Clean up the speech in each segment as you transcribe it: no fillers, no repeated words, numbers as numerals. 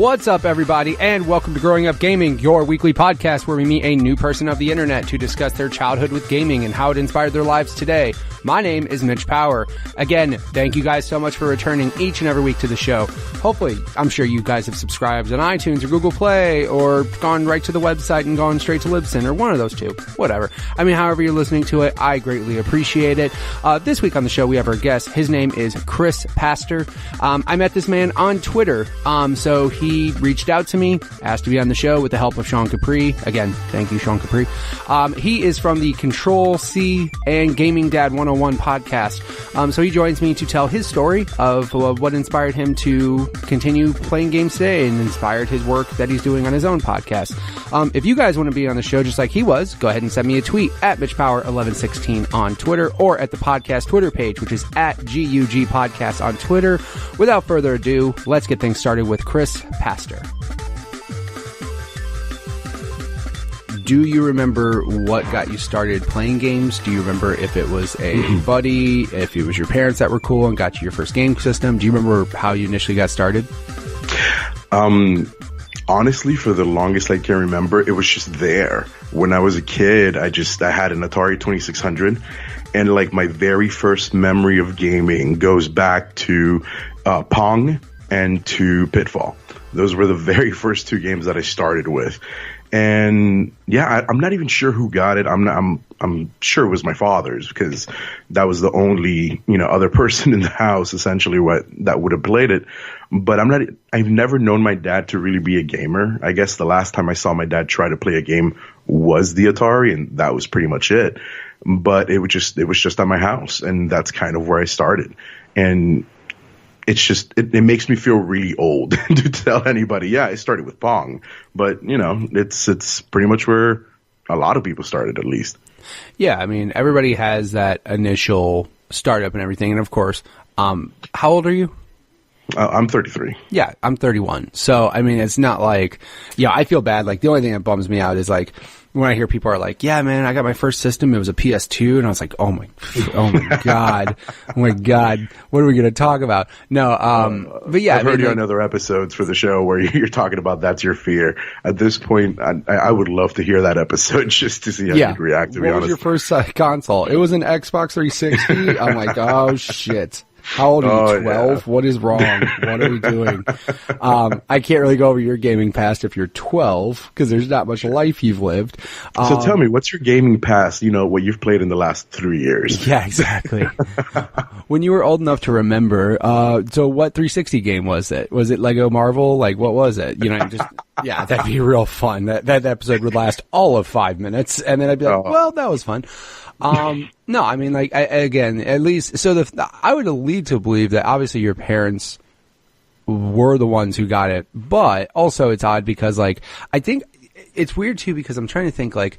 What's up, everybody, and welcome to Growing Up Gaming, your weekly podcast where we meet a new person of the internet to discuss their childhood with gaming and how it inspired their lives today. My name is Mitch Power. Again, thank you guys so much for returning each and every week to the show. Hopefully, I'm sure you guys have subscribed on iTunes or Google Play or gone right to the website and gone straight to Libsyn or one of those two. Whatever. I mean, however you're listening to it, I greatly appreciate it. This week on the show, we have our guest. His name is Chris Pastor. I met this man on Twitter. So he reached out to me, asked to be on the show with the help of Sean Capri. Again, thank you, Sean Capri. He is from the Control C and Gaming Dad 101 podcast. So he joins me to tell his story of what inspired him to continue playing games today and inspired his work that he's doing on his own podcast. If you guys want to be on the show just like he was, go ahead and send me a tweet at MitchPower1116 on Twitter or at the podcast Twitter page, which is at GUG Podcast on Twitter. Without further ado, let's get things started with Chris Pastor. Do you remember what got you started playing games? Do you remember if it was a buddy, if it was your parents that were cool and got you your first game system? Do you remember how you initially got started? Honestly, for the longest I can remember, it was just there. When I was a kid, I had an Atari 2600, and like my very first memory of gaming goes back to Pong and to Pitfall. Those were the very first two games that I started with. And yeah, I'm not even sure who got it. I'm sure it was my father's, because that was the only, other person in the house essentially that would have played it. But I've never known my dad to really be a gamer. I guess the last time I saw my dad try to play a game was the Atari, and that was pretty much it. But it was just at my house, and that's kind of where I started. And it's just, it makes me feel really old to tell anybody, yeah, I started with Pong. But, it's pretty much where a lot of people started, at least. Yeah, I mean, everybody has that initial startup and everything. And of course, how old are you? I'm 33. Yeah, I'm 31. So, I mean, it's not like, I feel bad. Like, the only thing that bums me out is like, when I hear people are like, yeah, man, I got my first system. It was a PS2. And I was like, oh my God. Oh my God. What are we going to talk about? No, but yeah. I've heard you on other episodes for the show where you're talking about that's your fear. At this point, I would love to hear that episode just to see how you'd react, to be honest. What was your first console? It was an Xbox 360. I'm like, oh shit. How old are you? 12? Yeah. What is wrong? What are we doing? I can't really go over your gaming past if you're 12, because there's not much life you've lived. So tell me, what's your gaming past, what you've played in the last 3 years? Yeah, exactly. When you were old enough to remember, so what 360 game was it? Was it Lego Marvel? Like, what was it? Yeah, that'd be real fun. That episode would last all of 5 minutes, and then I'd be like, well, that was fun. No, I mean, like, again, at least, so I would lead to believe that obviously your parents were the ones who got it, but also it's odd because, like, I think it's weird too, because I'm trying to think, like,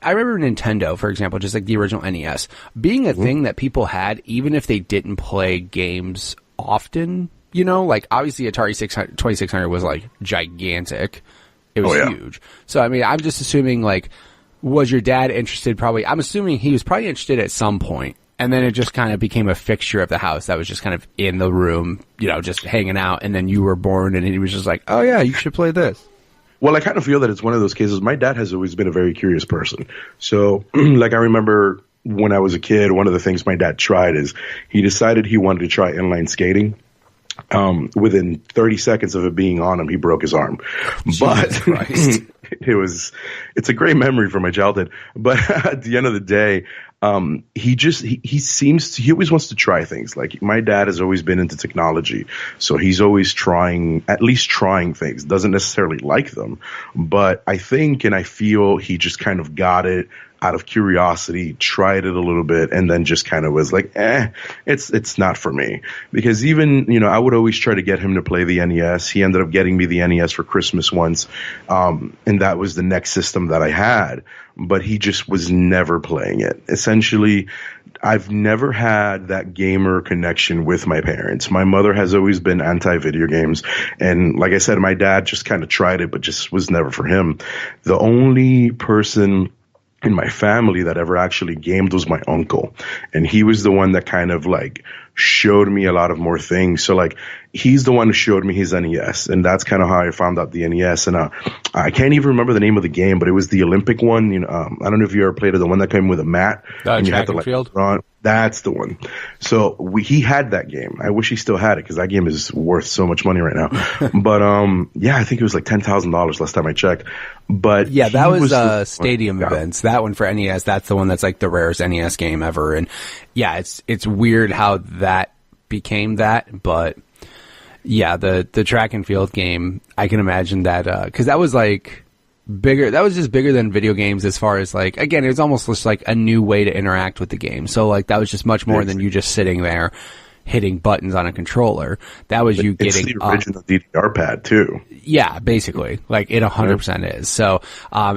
I remember Nintendo, for example, just like the original NES, being a thing that people had, even if they didn't play games often, like, obviously Atari 2600 was, like, gigantic. It was huge. So, I mean, I'm just assuming, like, was your dad interested? Probably. I'm assuming he was probably interested at some point, and then it just kind of became a fixture of the house that was just kind of in the room, just hanging out, and then you were born, and he was just like, oh yeah, you should play this. Well, I kind of feel that it's one of those cases. My dad has always been a very curious person. So, like, I remember when I was a kid, one of the things my dad tried is he decided he wanted to try inline skating. Within 30 seconds of it being on him, he broke his arm. Jesus Christ. It's a great memory from my childhood. But at the end of the day, he always wants to try things. Like, my dad has always been into technology. So he's always at least trying things. Doesn't necessarily like them. But I think and I feel he just kind of got it out of curiosity, tried it a little bit, and then just kind of was like, it's not for me. Because even, I would always try to get him to play the NES. He ended up getting me the NES for Christmas once. And that was the next system that I had. But he just was never playing it. Essentially, I've never had that gamer connection with my parents. My mother has always been anti-video games. And like I said, my dad just kind of tried it, but just was never for him. The only person in my family that ever actually gamed was my uncle. And he was the one that kind of like showed me a lot of more things. So like he's the one who showed me his NES, and that's kind of how I found out the NES. And I can't even remember the name of the game, but it was the Olympic one. You know, I don't know if you ever played it, the one that came with a mat and you had to like run. That's the one. So he had that game. I wish he still had it because that game is worth so much money right now. But yeah, I think it was like $10,000 last time I checked. But yeah, that was Stadium Events. That one for NES. That's the one that's like the rarest NES game ever. And yeah, it's weird how that became that, but yeah, the track and field game, I can imagine that because that was like bigger. That was just bigger than video games as far as like, again, it was almost just like a new way to interact with the game. So like that was just much more than you just sitting there hitting buttons on a controller. That was you getting the original DDR pad too. Yeah, basically, like it 100% is. So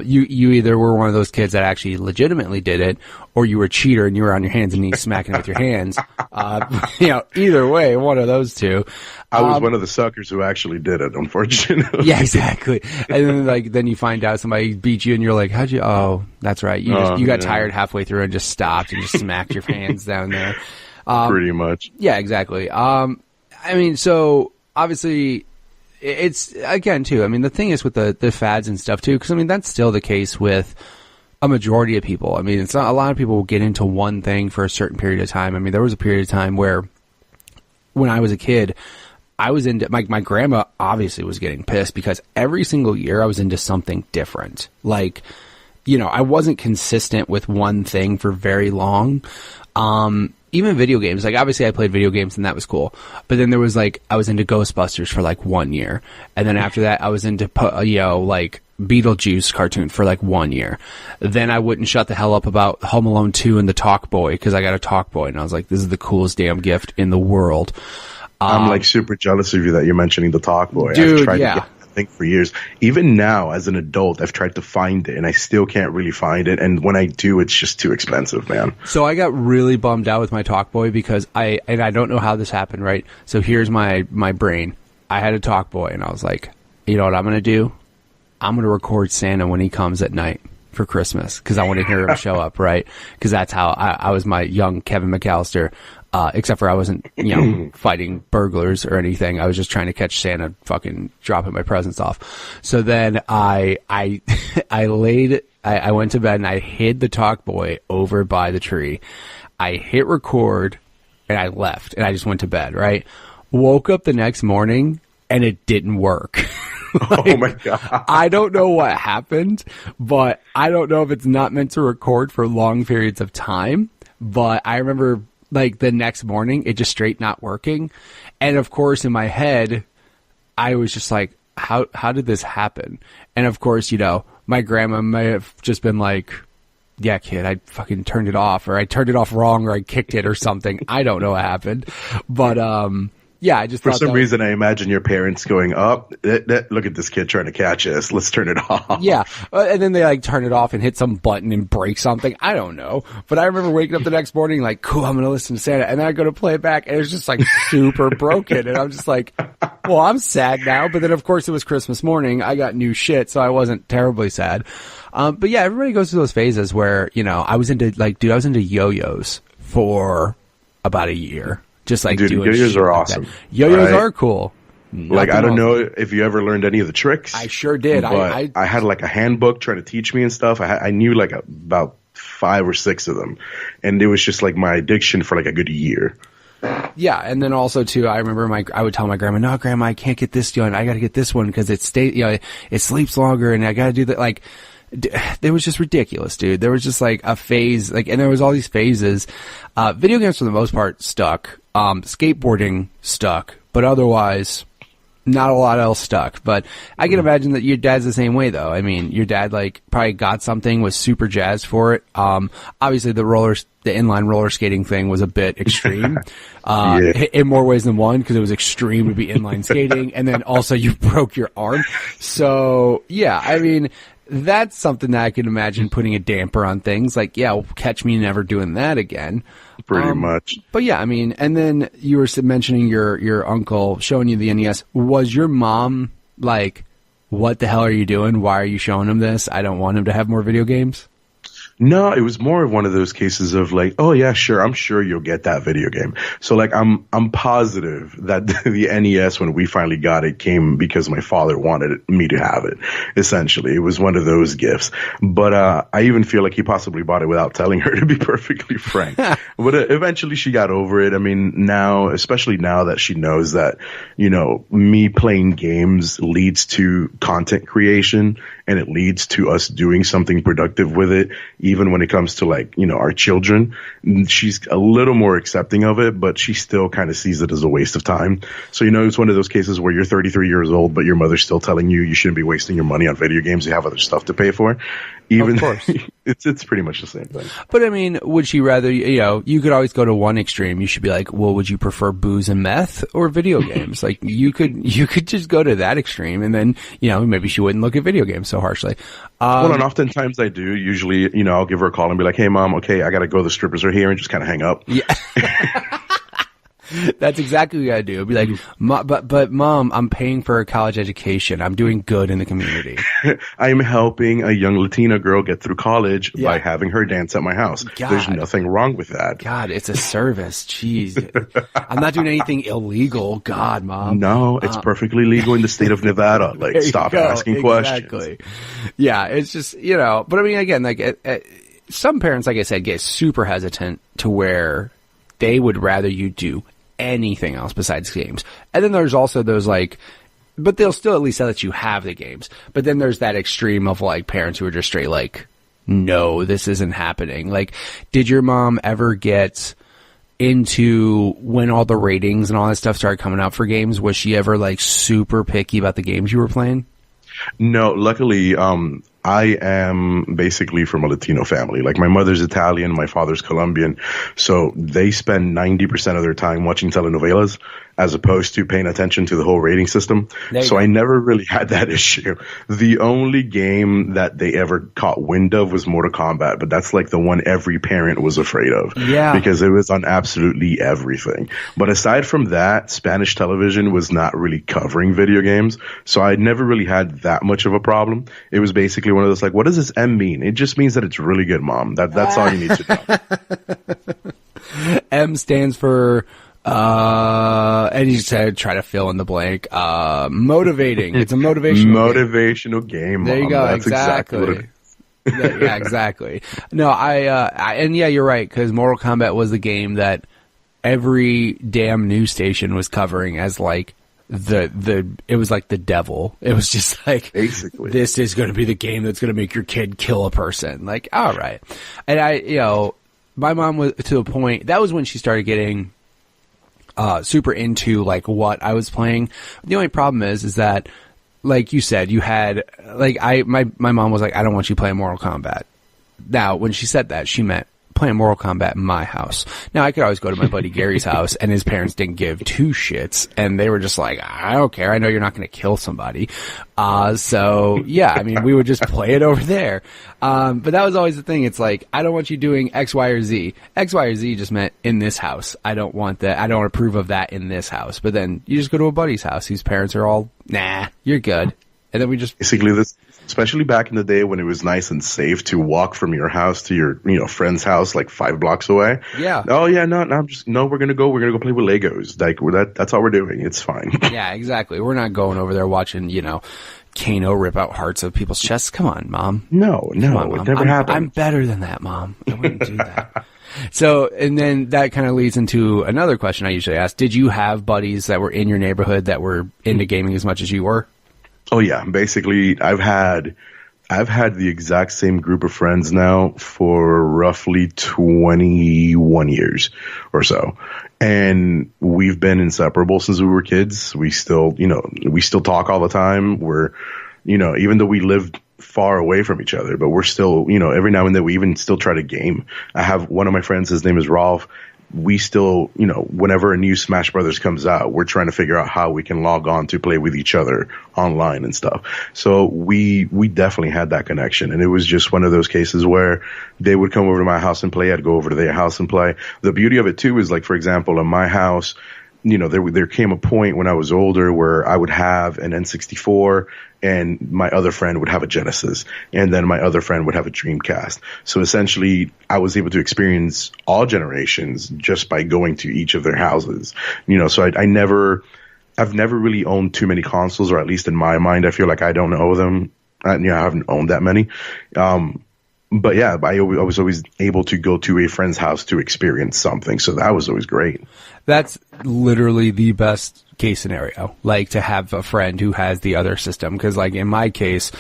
you either were one of those kids that actually legitimately did it, or you were a cheater and you were on your hands and knees smacking it with your hands. You know, either way, one of those two. I was one of the suckers who actually did it, unfortunately. Yeah, exactly. And then you find out somebody beat you and you're like, how'd you? Oh, that's right. You got tired halfway through and just stopped and just smacked your hands down there. Pretty much. Yeah, exactly. I mean, so obviously it's again too. I mean, the thing is with the fads and stuff too, because I mean that's still the case with a majority of people. I mean, it's not a lot of people will get into one thing for a certain period of time. I mean, there was a period of time where when I was a kid, I was into my grandma obviously was getting pissed because every single year I was into something different. Like, you know, I wasn't consistent with one thing for very long. Even video games, like obviously I played video games and that was cool. But then there was like, I was into Ghostbusters for like 1 year. And then after that I was into, you know, like Beetlejuice cartoon for like 1 year. Then I wouldn't shut the hell up about Home Alone 2 and the Talk Boy because I got a Talk Boy and I was like, this is the coolest damn gift in the world. I'm like super jealous of you that you're mentioning the Talk Boy. Dude, I've tried yeah. to get that thing for years. Even now, as an adult, I've tried to find it, and I still can't really find it. And when I do, it's just too expensive, man. So I got really bummed out with my Talk Boy because I don't know how this happened, right? So here's my brain. I had a Talk Boy, and I was like, you know what I'm going to do? I'm going to record Santa when he comes at night for Christmas because I want to hear him show up, right? Because that's how I was my young Kevin McAllister. Except for I wasn't, you know, fighting burglars or anything. I was just trying to catch Santa fucking dropping my presents off. So then I went to bed and I hid the Talk Boy over by the tree. I hit record and I left and I just went to bed, right? Woke up the next morning and it didn't work. Like, oh my God. I don't know what happened, but I don't know if it's not meant to record for long periods of time, but I remember like the next morning, it just straight not working. And of course, in my head, I was just like, how did this happen? And of course, you know, my grandma may have just been like, yeah, kid, I fucking turned it off, or I turned it off wrong, or I kicked it or something. I don't know what happened. But, yeah, I just for some reason I imagine your parents going up. Look at this kid trying to catch us. Let's turn it off. Yeah, and then they like turn it off and hit some button and break something. I don't know, but I remember waking up the next morning like, cool, I'm gonna listen to Santa, and then I go to play it back and it's just like super broken, and I'm just like, well, I'm sad now. But then of course it was Christmas morning. I got new shit, so I wasn't terribly sad. But yeah, everybody goes through those phases where, you know, I was into yo-yos for about a year. Just like dude, doing yo-yos are like awesome. That. Yo-yos are cool. Like, I don't know if you ever learned any of the tricks. I sure did. But I had like a handbook trying to teach me and stuff. I knew like about 5 or 6 of them. And it was just like my addiction for like a good year. Yeah, and then also too, I remember I would tell my grandma, "No, grandma, I can't get this one. I got to get this one because it sleeps longer, and I got to do that." Like, it was just ridiculous, dude. There was just like a phase, like, and there was all these phases. Video games for the most part stuck. Skateboarding stuck, but otherwise, not a lot else stuck. But I can imagine that your dad's the same way, though. I mean, your dad like probably got something, was super jazzed for it. Obviously the inline roller skating thing was a bit extreme, in more ways than one, because it was extreme to be inline skating, and then also you broke your arm. So yeah, I mean, that's something that I can imagine putting a damper on things. Like, yeah, well, catch me never doing that again. Pretty much. But yeah, I mean, and then you were mentioning your uncle showing you the NES. Was your mom like, what the hell are you doing? Why are you showing him this? I don't want him to have more video games. No, it was more of one of those cases of like, oh yeah, sure, I'm sure you'll get that video game. So like, I'm positive that the NES, when we finally got it, came because my father wanted me to have it. Essentially, it was one of those gifts. But I even feel like he possibly bought it without telling her, to be perfectly frank. But eventually, she got over it. I mean, now, especially now that she knows that, you know, me playing games leads to content creation and it leads to us doing something productive with it. Even when it comes to like, you know, our children, she's a little more accepting of it, but she still kind of sees it as a waste of time. So, you know, it's one of those cases where you're 33 years old, but your mother's still telling you shouldn't be wasting your money on video games. You have other stuff to pay for. Even of course. it's pretty much the same thing. But I mean, would she rather, you know, you could always go to one extreme. You should be like, well, would you prefer booze and meth or video games? Like you could just go to that extreme and then, you know, maybe she wouldn't look at video games so harshly. Well, and oftentimes I do. Usually, you know, I'll give her a call and be like, hey mom, okay, I got to go. The strippers are here, and just kind of hang up. Yeah. That's exactly what I do. Be like, but mom, I'm paying for a college education. I'm doing good in the community. I'm helping a young Latina girl get through college by having her dance at my house. God. There's nothing wrong with that. God, it's a service. Jeez. I'm not doing anything illegal. God, mom. No, it's perfectly legal in the state of Nevada. Like, stop asking questions. Yeah, it's just, you know, but I mean, again, like, some parents, like I said, get super hesitant to where they would rather you do anything else besides games. And then there's also those like, but they'll still at least let you have the games. But then there's that extreme of like parents who are just straight like, no, this isn't happening. Like, did your mom ever get into when all the ratings and all that stuff started coming out for games? Was she ever like super picky about the games you were playing? No, luckily, I am basically from a Latino family. Like, my mother's Italian, my father's Colombian. So they spend 90% of their time watching telenovelas as opposed to paying attention to the whole rating system. So I never really had that issue. The only game that they ever caught wind of was Mortal Kombat, but that's like the one every parent was afraid of. Yeah. Because it was on absolutely everything. But aside from that, Spanish television was not really covering video games. So I never really had that much of a problem. It was basically one of those like, what does this M mean? It just means that it's really good, mom. That's all you need to know. M stands for and you said try to fill in the blank. Motivating. It's a motivational game. There you go. That's exactly what it is. Yeah, exactly. No, and yeah, you're right, because Mortal Kombat was the game that every damn news station was covering as like it was like the devil. It was just like, basically, this is going to be the game that's going to make your kid kill a person. Like, all right. And you know, my mom was to a point, that was when she started getting super into like what I was playing. The only problem is that, like you said, you had like my mom was like, I don't want you playing Mortal Kombat. Now, when she said that, she meant playing Mortal Kombat in my house. Now, I could always go to my buddy Gary's house, and his parents didn't give two shits, and they were just like, I don't care. I know you're not going to kill somebody. So yeah, I mean, we would just play it over there. But that was always the thing. It's like, I don't want you doing X, Y, or Z. X, Y, or Z just meant in this house. I don't want that. I don't approve of that in this house. But then you just go to a buddy's house whose parents are all, nah, you're good. And then we just basically this. Especially back in the day when it was nice and safe to walk from your house to your, you know, friend's house like 5 blocks away. Yeah. Oh yeah, we're gonna go play with Legos. Like that's all we're doing. It's fine. Yeah, exactly. We're not going over there watching, you know, Kano rip out hearts of people's chests. Come on, mom. No, on, Mom. It never happened. I'm better than that, mom. I wouldn't do that. So, and then that kind of leads into another question I usually ask. Did you have buddies that were in your neighborhood that were into gaming as much as you were? Oh yeah, basically I've had the exact same group of friends now for roughly 21 years or so. And we've been inseparable since we were kids. We still talk all the time. We're, you know, even though we lived far away from each other, but we're still, you know, every now and then we even still try to game. I have one of my friends, his name is Rolf. We still, you know, whenever a new Smash Brothers comes out, we're trying to figure out how we can log on to play with each other online and stuff. So we definitely had that connection. And it was just one of those cases where they would come over to my house and play. I'd go over to their house and play. The beauty of it too is, like, for example, in my house, there came a point when I was older where I would have an N64 and my other friend would have a Genesis, and then my other friend would have a Dreamcast. So essentially, I was able to experience all generations just by going to each of their houses. So I've never really owned too many consoles, or at least in my mind, I feel like I don't owe them. I haven't owned that many. But yeah, I was always able to go to a friend's house to experience something. So that was always great. That's literally the best case scenario, like to have a friend who has the other system. Because like in my case,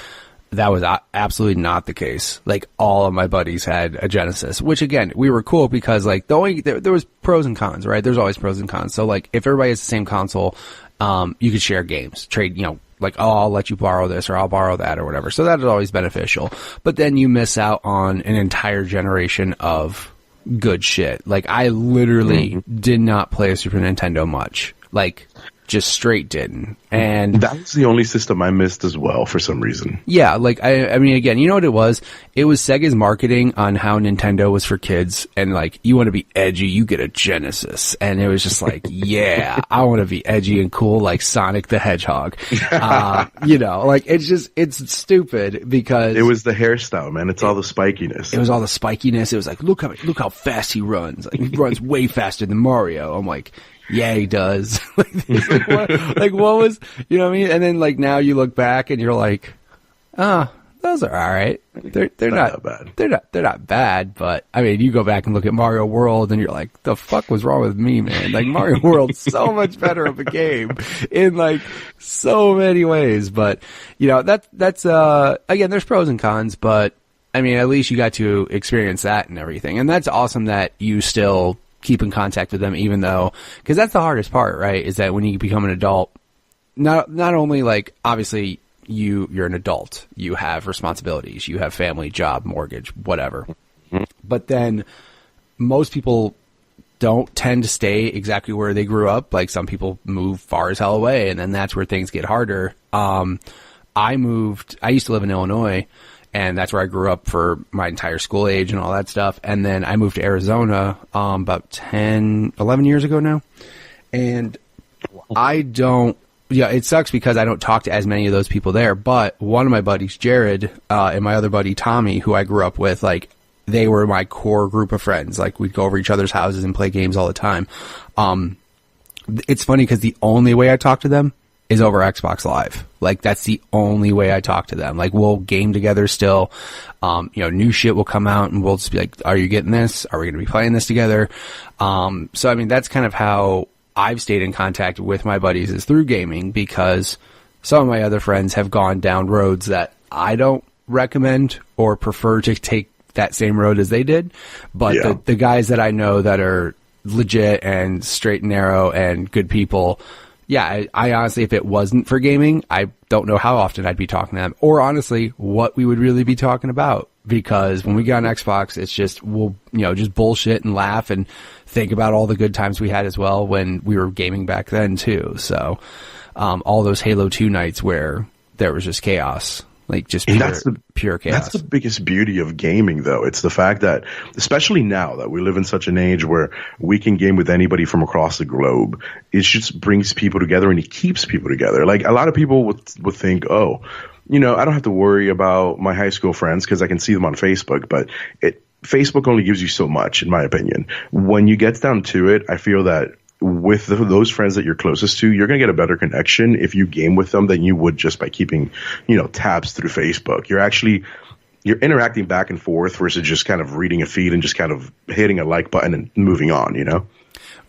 that was absolutely not the case. Like all of my buddies had a Genesis, which again, we were cool because like there was pros and cons, right? There's always pros and cons. So like if everybody has the same console, you could share games, trade, like, oh, I'll let you borrow this or I'll borrow that or whatever. So that is always beneficial. But then you miss out on an entire generation of good shit. Like I literally did not play a Super Nintendo much. Like just straight didn't. And that was the only system I missed as well for some reason. Yeah, like I mean again, you know what it was? It was Sega's marketing on how Nintendo was for kids, and like you want to be edgy, you get a Genesis. And it was just like, yeah, I want to be edgy and cool like Sonic the Hedgehog. Like it's stupid because it was the hairstyle, man. It's all the spikiness. It was all the spikiness. It was like, look how fast he runs. Like he runs way faster than Mario. I'm like, yeah, he does. What was, you know what I mean? And then like now you look back and you're like, those are all right. They're not bad. They're not bad, but I mean, you go back and look at Mario World and you're like, the fuck was wrong with me, man? Like Mario World's so much better of a game in like so many ways. But that's again, there's pros and cons, but I mean, at least you got to experience that and everything. And that's awesome that you still keep in contact with them, even though, because that's the hardest part, right? Is that when you become an adult, not only like obviously you're an adult, you have responsibilities, you have family, job, mortgage, whatever, but then most people don't tend to stay exactly where they grew up. Like some people move far as hell away, and then that's where things get harder. I used to live in Illinois, and that's where I grew up for my entire school age and all that stuff. And then I moved to Arizona about 11 years ago now. And it sucks because I don't talk to as many of those people there. But one of my buddies, Jared, and my other buddy, Tommy, who I grew up with, like, they were my core group of friends. Like, we'd go over each other's houses and play games all the time. It's funny because the only way I talk to them is over Xbox Live. Like, that's the only way I talk to them. Like, we'll game together still. New shit will come out and we'll just be like, are you getting this? Are we going to be playing this together? So, I mean, that's kind of how I've stayed in contact with my buddies, is through gaming, because some of my other friends have gone down roads that I don't recommend or prefer to take that same road as they did. But the guys that I know that are legit and straight and narrow and good people, yeah, I honestly, if it wasn't for gaming, I don't know how often I'd be talking to them, or honestly, what we would really be talking about. Because when we get on Xbox, it's just, we'll, just bullshit and laugh and think about all the good times we had as well when we were gaming back then too. So, all those Halo 2 nights where there was just chaos. Like just pure chaos. That's the biggest beauty of gaming, though. It's the fact that, especially now that we live in such an age where we can game with anybody from across the globe, it just brings people together and it keeps people together. Like, a lot of people would think, oh, I don't have to worry about my high school friends because I can see them on Facebook, but Facebook only gives you so much, in my opinion. When you get down to it, I feel that with those friends that you're closest to, you're going to get a better connection if you game with them than you would just by keeping, tabs through Facebook. You're interacting back and forth versus just kind of reading a feed and just kind of hitting a like button and moving on,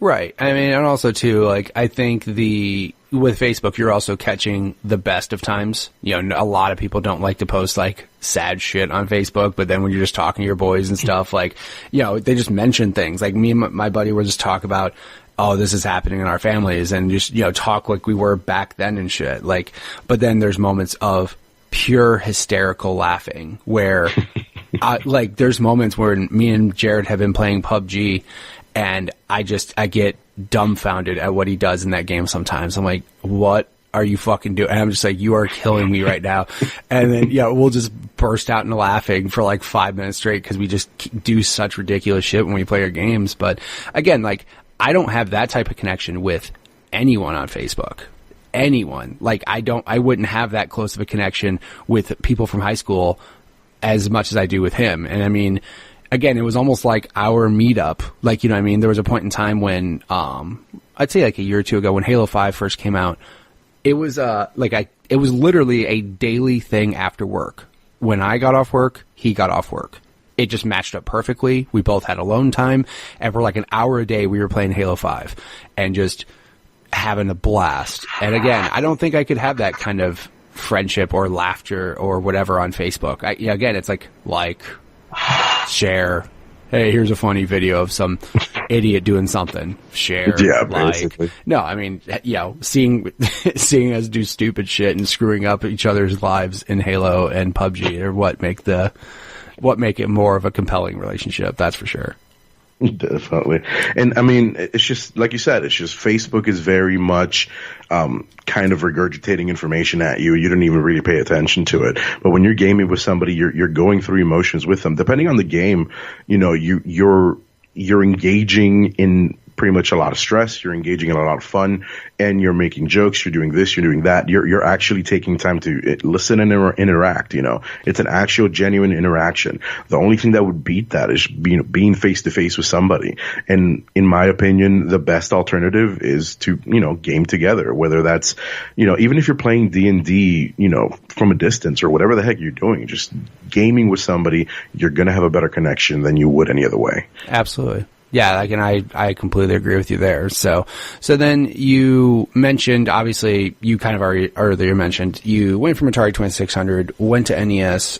Right. I mean, and also too, like, I think with Facebook, you're also catching the best of times. A lot of people don't like to post like sad shit on Facebook, but then when you're just talking to your boys and stuff, like, they just mention things. Like me and my buddy will just talk about, oh, this is happening in our families, and just, talk like we were back then and shit. Like, but then there's moments of pure hysterical laughing where, there's moments where me and Jared have been playing PUBG, and I get dumbfounded at what he does in that game sometimes. I'm like, what are you fucking doing? And I'm just like, you are killing me right now. And then, we'll just burst out into laughing for like 5 minutes straight because we just do such ridiculous shit when we play our games. But again, like, I don't have that type of connection with anyone on Facebook. Anyone. Like, I wouldn't have that close of a connection with people from high school as much as I do with him. And I mean, again, it was almost like our meetup. Like, you know what I mean? There was a point in time when, I'd say like a year or two ago when Halo 5 first came out, it was, it was literally a daily thing after work. When I got off work, he got off work. It just matched up perfectly. We both had alone time, and for like an hour a day, we were playing Halo 5 and just having a blast. And again, I don't think I could have that kind of friendship or laughter or whatever on Facebook. Again, it's like, share. Hey, here's a funny video of some idiot doing something. Share, basically. No, I mean, seeing us do stupid shit and screwing up each other's lives in Halo and PUBG are what make it more of a compelling relationship. That's for sure. Definitely. And I mean, it's just like you said, it's just Facebook is very much kind of regurgitating information at you. You don't even really pay attention to it. But when you're gaming with somebody, you're going through emotions with them. Depending on the game, you're engaging in pretty much a lot of stress. You're engaging in a lot of fun, and you're making jokes. You're doing this. You're doing that. You're actually taking time to listen and interact. It's an actual genuine interaction. The only thing that would beat that is being face to face with somebody. And in my opinion, the best alternative is to game together. Whether that's even if you're playing D&D from a distance or whatever the heck you're doing, just gaming with somebody, you're gonna have a better connection than you would any other way. Absolutely. Yeah, I completely agree with you there. So then you mentioned, obviously, you kind of already earlier mentioned, you went from Atari 2600, went to NES.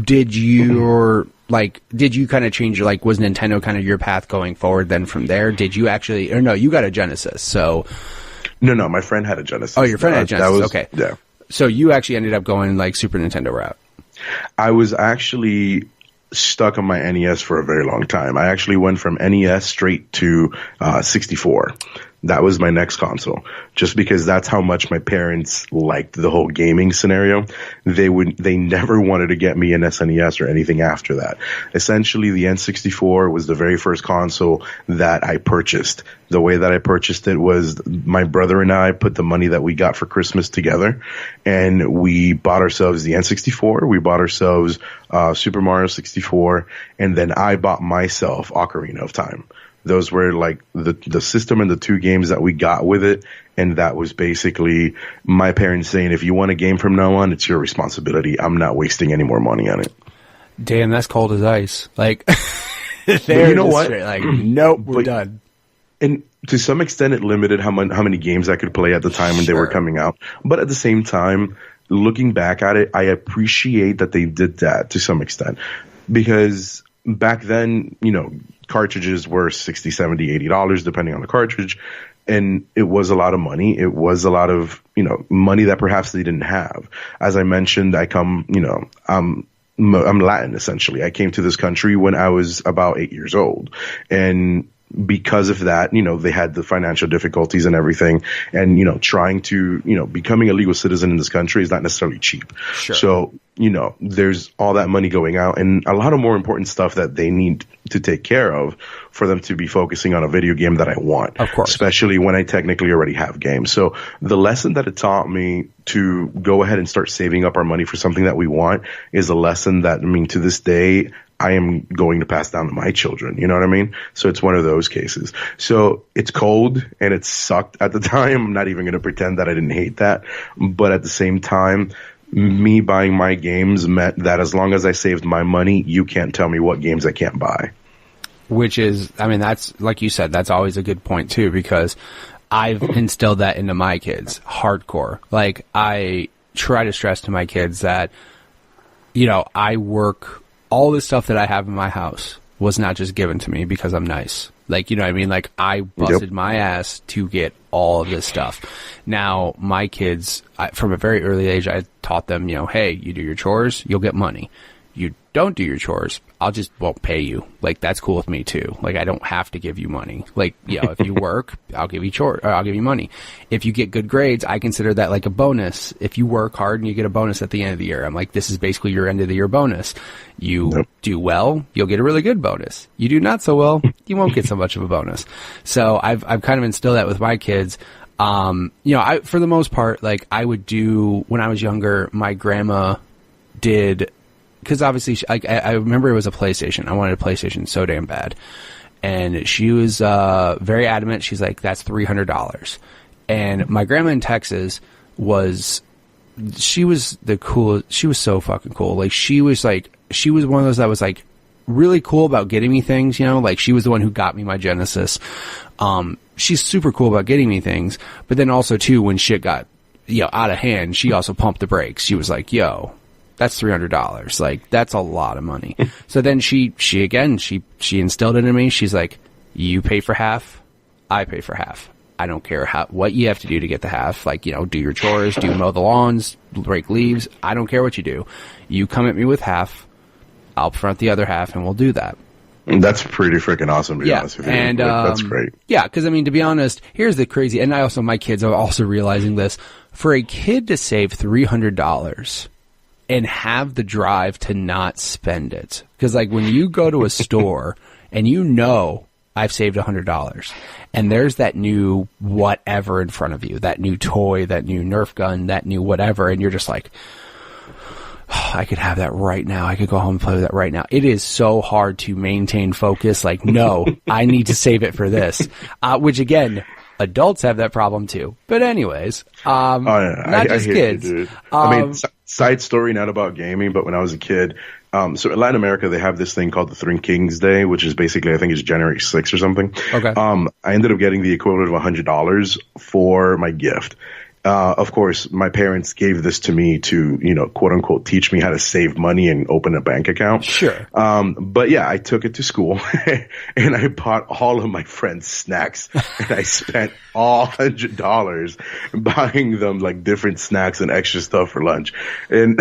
Did you kind of change was Nintendo kind of your path going forward then from there? Did you actually, or no, you got a Genesis, so. No, my friend had a Genesis. Oh, your friend had a Genesis, okay. Yeah. So you actually ended up going Super Nintendo route. I was actually stuck on my NES for a very long time. I actually went from NES straight to 64. That was my next console, just because that's how much my parents liked the whole gaming scenario. They never wanted to get me an SNES or anything after that. Essentially, the N64 was the very first console that I purchased. The way that I purchased it was my brother and I put the money that we got for Christmas together, and we bought ourselves the N64. We bought ourselves Super Mario 64, and then I bought myself Ocarina of Time. Those were like the system and the two games that we got with it. And that was basically my parents saying, if you want a game from now on, it's your responsibility. I'm not wasting any more money on it. Damn, that's cold as ice. Like, you know what? Straight, nope, we're done. And to some extent, it limited how many games I could play at the time when they were coming out. But at the same time, looking back at it, I appreciate that they did that to some extent. Because back then, cartridges were $60, $70, $80, depending on the cartridge. And it was a lot of money. It was a lot of, money that perhaps they didn't have. As I mentioned, I'm Latin, essentially. I came to this country when I was about 8 years old. And because of that, they had the financial difficulties and everything. And, trying to, becoming a legal citizen in this country is not necessarily cheap. Sure. So, there's all that money going out and a lot of more important stuff that they need to take care of for them to be focusing on a video game that I want. Of course. Especially when I technically already have games. So the lesson that it taught me to go ahead and start saving up our money for something that we want is a lesson that, to this day, I am going to pass down to my children. You know what I mean? So it's one of those cases. So it's cold and it sucked at the time. I'm not even going to pretend that I didn't hate that. But at the same time, me buying my games meant that as long as I saved my money, you can't tell me what games I can't buy. Which is, that's, like you said, that's always a good point too, because I've instilled that into my kids hardcore. Like, I try to stress to my kids that, I work. All the stuff that I have in my house was not just given to me because I'm nice. Like, Like, I busted my ass to get all of this stuff. Now, my kids, from a very early age, I taught them, hey, you do your chores, you'll get money. You don't do your chores, I'll just won't pay you. Like, that's cool with me too. Like, I don't have to give you money. Like, if you work, I'll give you money. If you get good grades, I consider that like a bonus. If you work hard and you get a bonus at the end of the year, I'm like, this is basically your end of the year bonus. You do well, you'll get a really good bonus. You do not so well, you won't get so much of a bonus. So I've kind of instilled that with my kids. For the most part, like I would do when I was younger, my grandma did, because obviously I remember it was a PlayStation. I wanted a PlayStation so damn bad. And she was very adamant. She's like, that's $300. And my grandma in Texas she was the coolest. She was so fucking cool. Like she was one of those that was like really cool about getting me things, like she was the one who got me my Genesis. She's super cool about getting me things, but then also too, when shit got, out of hand, she also pumped the brakes. She was like, yo, that's $300. Like, that's a lot of money. So then she instilled it in me. She's like, you pay for half, I pay for half. I don't care what you have to do to get the half. Like, do your chores, mow the lawns, rake leaves. I don't care what you do. You come at me with half, I'll front the other half, and we'll do that. That's pretty freaking awesome, to be honest with you. And, that's great. Yeah, because, to be honest, here's the crazy, and my kids are also realizing this. For a kid to save $300 and have the drive to not spend it, because, like, when you go to a store and I've saved $100, and there's that new whatever in front of you, that new toy, that new Nerf gun, that new whatever, and you're just like, oh, I could have that right now. I could go home and play with that right now. It is so hard to maintain focus. Like, no, I need to save it for this. Which again, adults have that problem too. But anyways, not just kids. You, dude. Side story, not about gaming, but when I was a kid, so in Latin America, they have this thing called the Three Kings Day, which is basically, I think it's January 6th or something. Okay. I ended up getting the equivalent of $100 for my gift. Of course, my parents gave this to me to, quote unquote, teach me how to save money and open a bank account. Sure. But yeah, I took it to school and I bought all of my friends snacks and I spent all $100 buying them like different snacks and extra stuff for lunch. And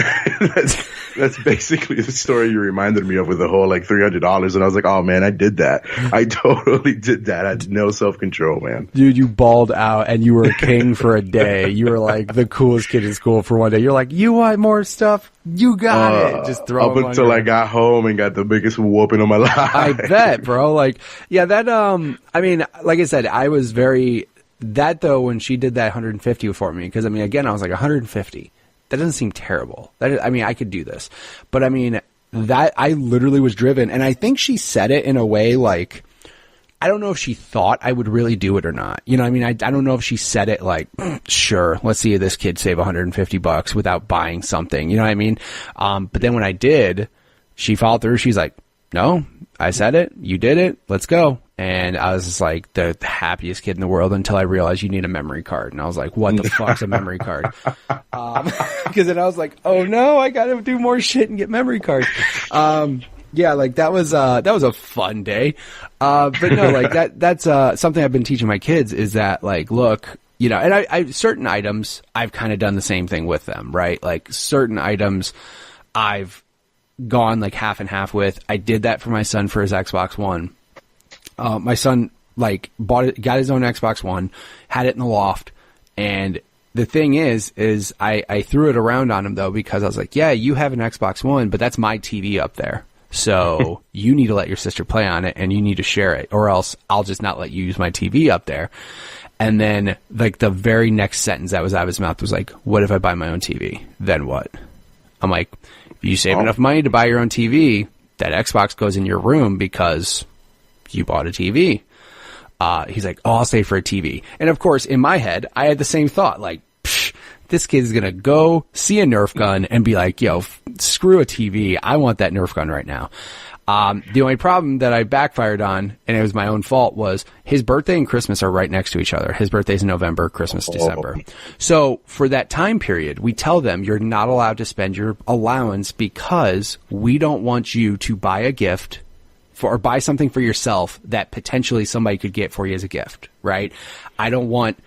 that's basically the story you reminded me of with the whole like $300. And I was like, oh man, I did that. I totally did that. I had no self-control, man. Dude, you balled out and you were a king for a day. You were like the coolest kid in school for one day. You're like, you want more stuff? You got it. Just throw up until I got home and got the biggest whooping of my life. I bet, bro. Like, yeah, that, like I said, I was that though, when she did that 150 for me, because again, I was like 150. That doesn't seem terrible. I could do this. But that I literally was driven. And I think she said it in a way like, I don't know if she thought I would really do it or not. I don't know if she said it like, sure, let's see if this kid save $150 without buying something. You know what I mean? But then when I did, she followed through. She's like, no, I said it. You did it. Let's go. And I was just like the happiest kid in the world until I realized you need a memory card. And I was like, what the fuck's a memory card? Because then I was like, oh no, I got to do more shit and get memory cards. Yeah, like that was a fun day. But no, like that's something I've been teaching my kids is that like, look, and I certain items I've kind of done the same thing with them, right? Like certain items I've gone like half and half with. I did that for my son for his Xbox One. My son like got his own Xbox One, had it in the loft, and the thing is I threw it around on him though, because I was like, yeah, you have an Xbox One, but that's my TV up there. So you need to let your sister play on it and you need to share it, or else I'll just not let you use my TV up there. And then like the very next sentence that was out of his mouth was like, what if I buy my own TV? Then what? I'm like, if you save enough money to buy your own TV, that Xbox goes in your room because you bought a TV. He's like, oh, I'll save for a TV. And of course, in my head, I had the same thought, like, this kid is going to go see a Nerf gun and be like, yo, screw a TV. I want that Nerf gun right now. The only problem that I backfired on, and it was my own fault, was his birthday and Christmas are right next to each other. His birthday's in November, Christmas, December. So for that time period, we tell them you're not allowed to spend your allowance because we don't want you to buy a gift or buy something for yourself that potentially somebody could get for you as a gift, right? I don't want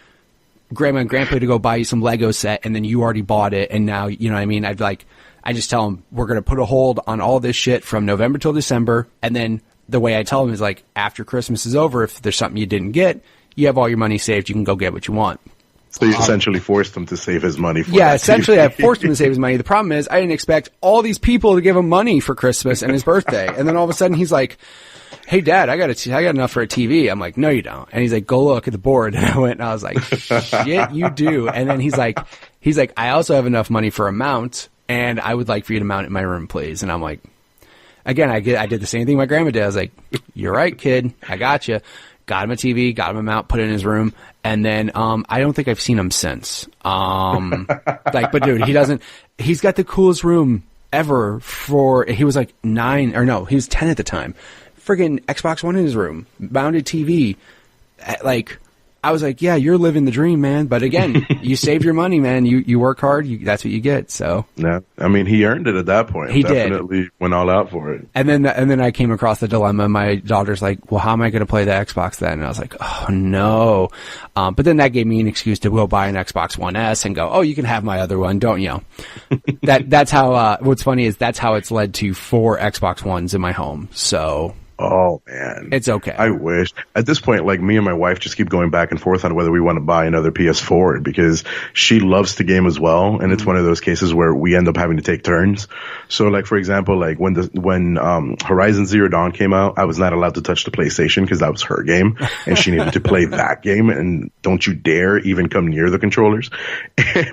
grandma and grandpa to go buy you some Lego set and then you already bought it and now, you know what I mean? I just tell them we're going to put a hold on all this shit from November till December. And then the way I tell them is like, after Christmas is over, if there's something you didn't get, you have all your money saved. You can go get what you want. So you essentially forced him to save his money for Yeah, that essentially TV. I forced him to save his money. The problem is I didn't expect all these people to give him money for Christmas and his birthday. And then all of a sudden he's like, hey Dad, I got enough for a TV. I'm like, no, you don't. And he's like, go look at the board. And I went and I was like, shit, you do. And then he's like, I also have enough money for a mount and I would like for you to mount it in my room, please. And I'm like, again, I did the same thing my grandma did. I was like, you're right, kid. I got you. Got him a TV, got him a mount, put it in his room. And then, I don't think I've seen him since. But dude, he's got the coolest room ever he was like 9 or no, he was 10 at the time. Friggin' Xbox One in his room, mounted TV. I was like, yeah, you're living the dream, man. But again, you saved your money, man. You work hard. That's what you get. So yeah, I mean, he earned it at that point. He definitely went all out for it. And then I came across the dilemma. My daughter's like, well, how am I going to play the Xbox then? And I was like, oh no. But then that gave me an excuse to go buy an Xbox One S and go, oh, you can have my other one, don't you? That's how. What's funny is that's how it's led to 4 Xbox Ones in my home. So. Oh man, it's okay. I wish at this point, like me and my wife just keep going back and forth on whether we want to buy another PS4 because she loves to game as well, and it's one of those cases where we end up having to take turns. So, like for example, like when Horizon Zero Dawn came out, I was not allowed to touch the PlayStation because that was her game, and she needed to play that game. And don't you dare even come near the controllers.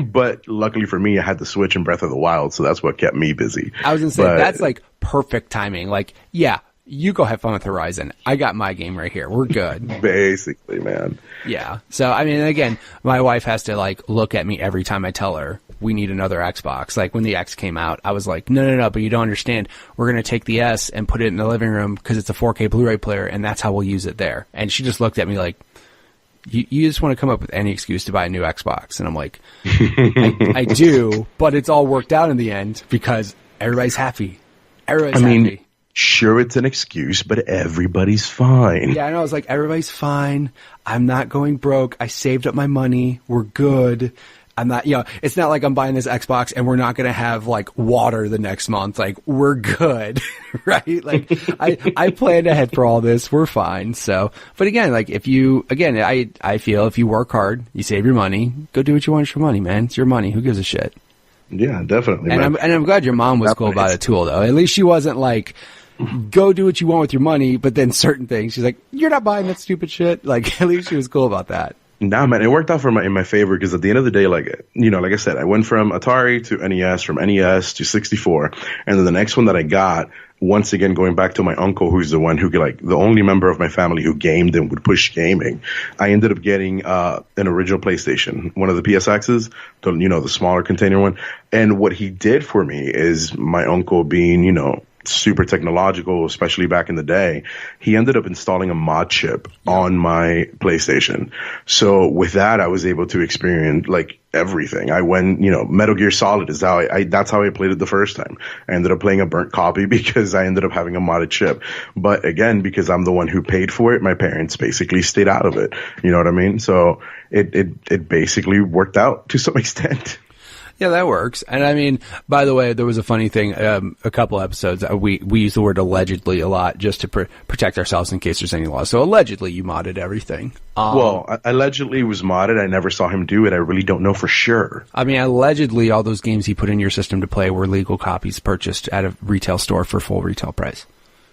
But luckily for me, I had the Switch and Breath of the Wild, so that's what kept me busy. I was gonna say that's like perfect timing. Like, yeah. You go have fun with Horizon. I got my game right here. We're good. Basically, man. Yeah. So, I mean, again, my wife has to, like, look at me every time I tell her we need another Xbox. Like, when the X came out, I was like, no, but you don't understand. We're going to take the S and put it in the living room because it's a 4K Blu-ray player, and that's how we'll use it there. And she just looked at me like, you just want to come up with any excuse to buy a new Xbox. And I'm like, I do, but it's all worked out in the end because everybody's happy. Everybody's happy. Sure, it's an excuse, but everybody's fine. Yeah, I know. I was like, everybody's fine. I'm not going broke. I saved up my money. We're good. I'm not, it's not like I'm buying this Xbox and we're not going to have like water the next month. Like, we're good, right? Like, I planned ahead for all this. We're fine. So, but again, like I feel if you work hard, you save your money, go do what you want with your money, man. It's your money. Who gives a shit? Yeah, definitely. And I'm glad your mom was cool about it too, though. At least she wasn't like, go do what you want with your money, but then certain things, she's like, you're not buying that stupid shit. Like, at least she was cool about that. Nah, man, it worked out in my favor because at the end of the day, like, like I said, I went from Atari to NES, from NES to 64. And then the next one that I got, once again, going back to my uncle, who's the one who, like, the only member of my family who gamed and would push gaming, I ended up getting an original PlayStation, one of the PSXs, the smaller container one. And what he did for me is my uncle being, super technological, especially back in the day, he ended up installing a mod chip on my PlayStation. So with that, I was able to experience like everything. I went, Metal Gear Solid is how that's how I played it the first time. I ended up playing a burnt copy because I ended up having a modded chip. But again, because I'm the one who paid for it, my parents basically stayed out of it. You know what I mean? So it basically worked out to some extent. Yeah, that works. And I mean, by the way, there was a funny thing, a couple episodes, we use the word allegedly a lot just to protect ourselves in case there's any law. So allegedly you modded everything. Allegedly it was modded. I never saw him do it. I really don't know for sure. I mean, allegedly all those games he put in your system to play were legal copies purchased at a retail store for full retail price.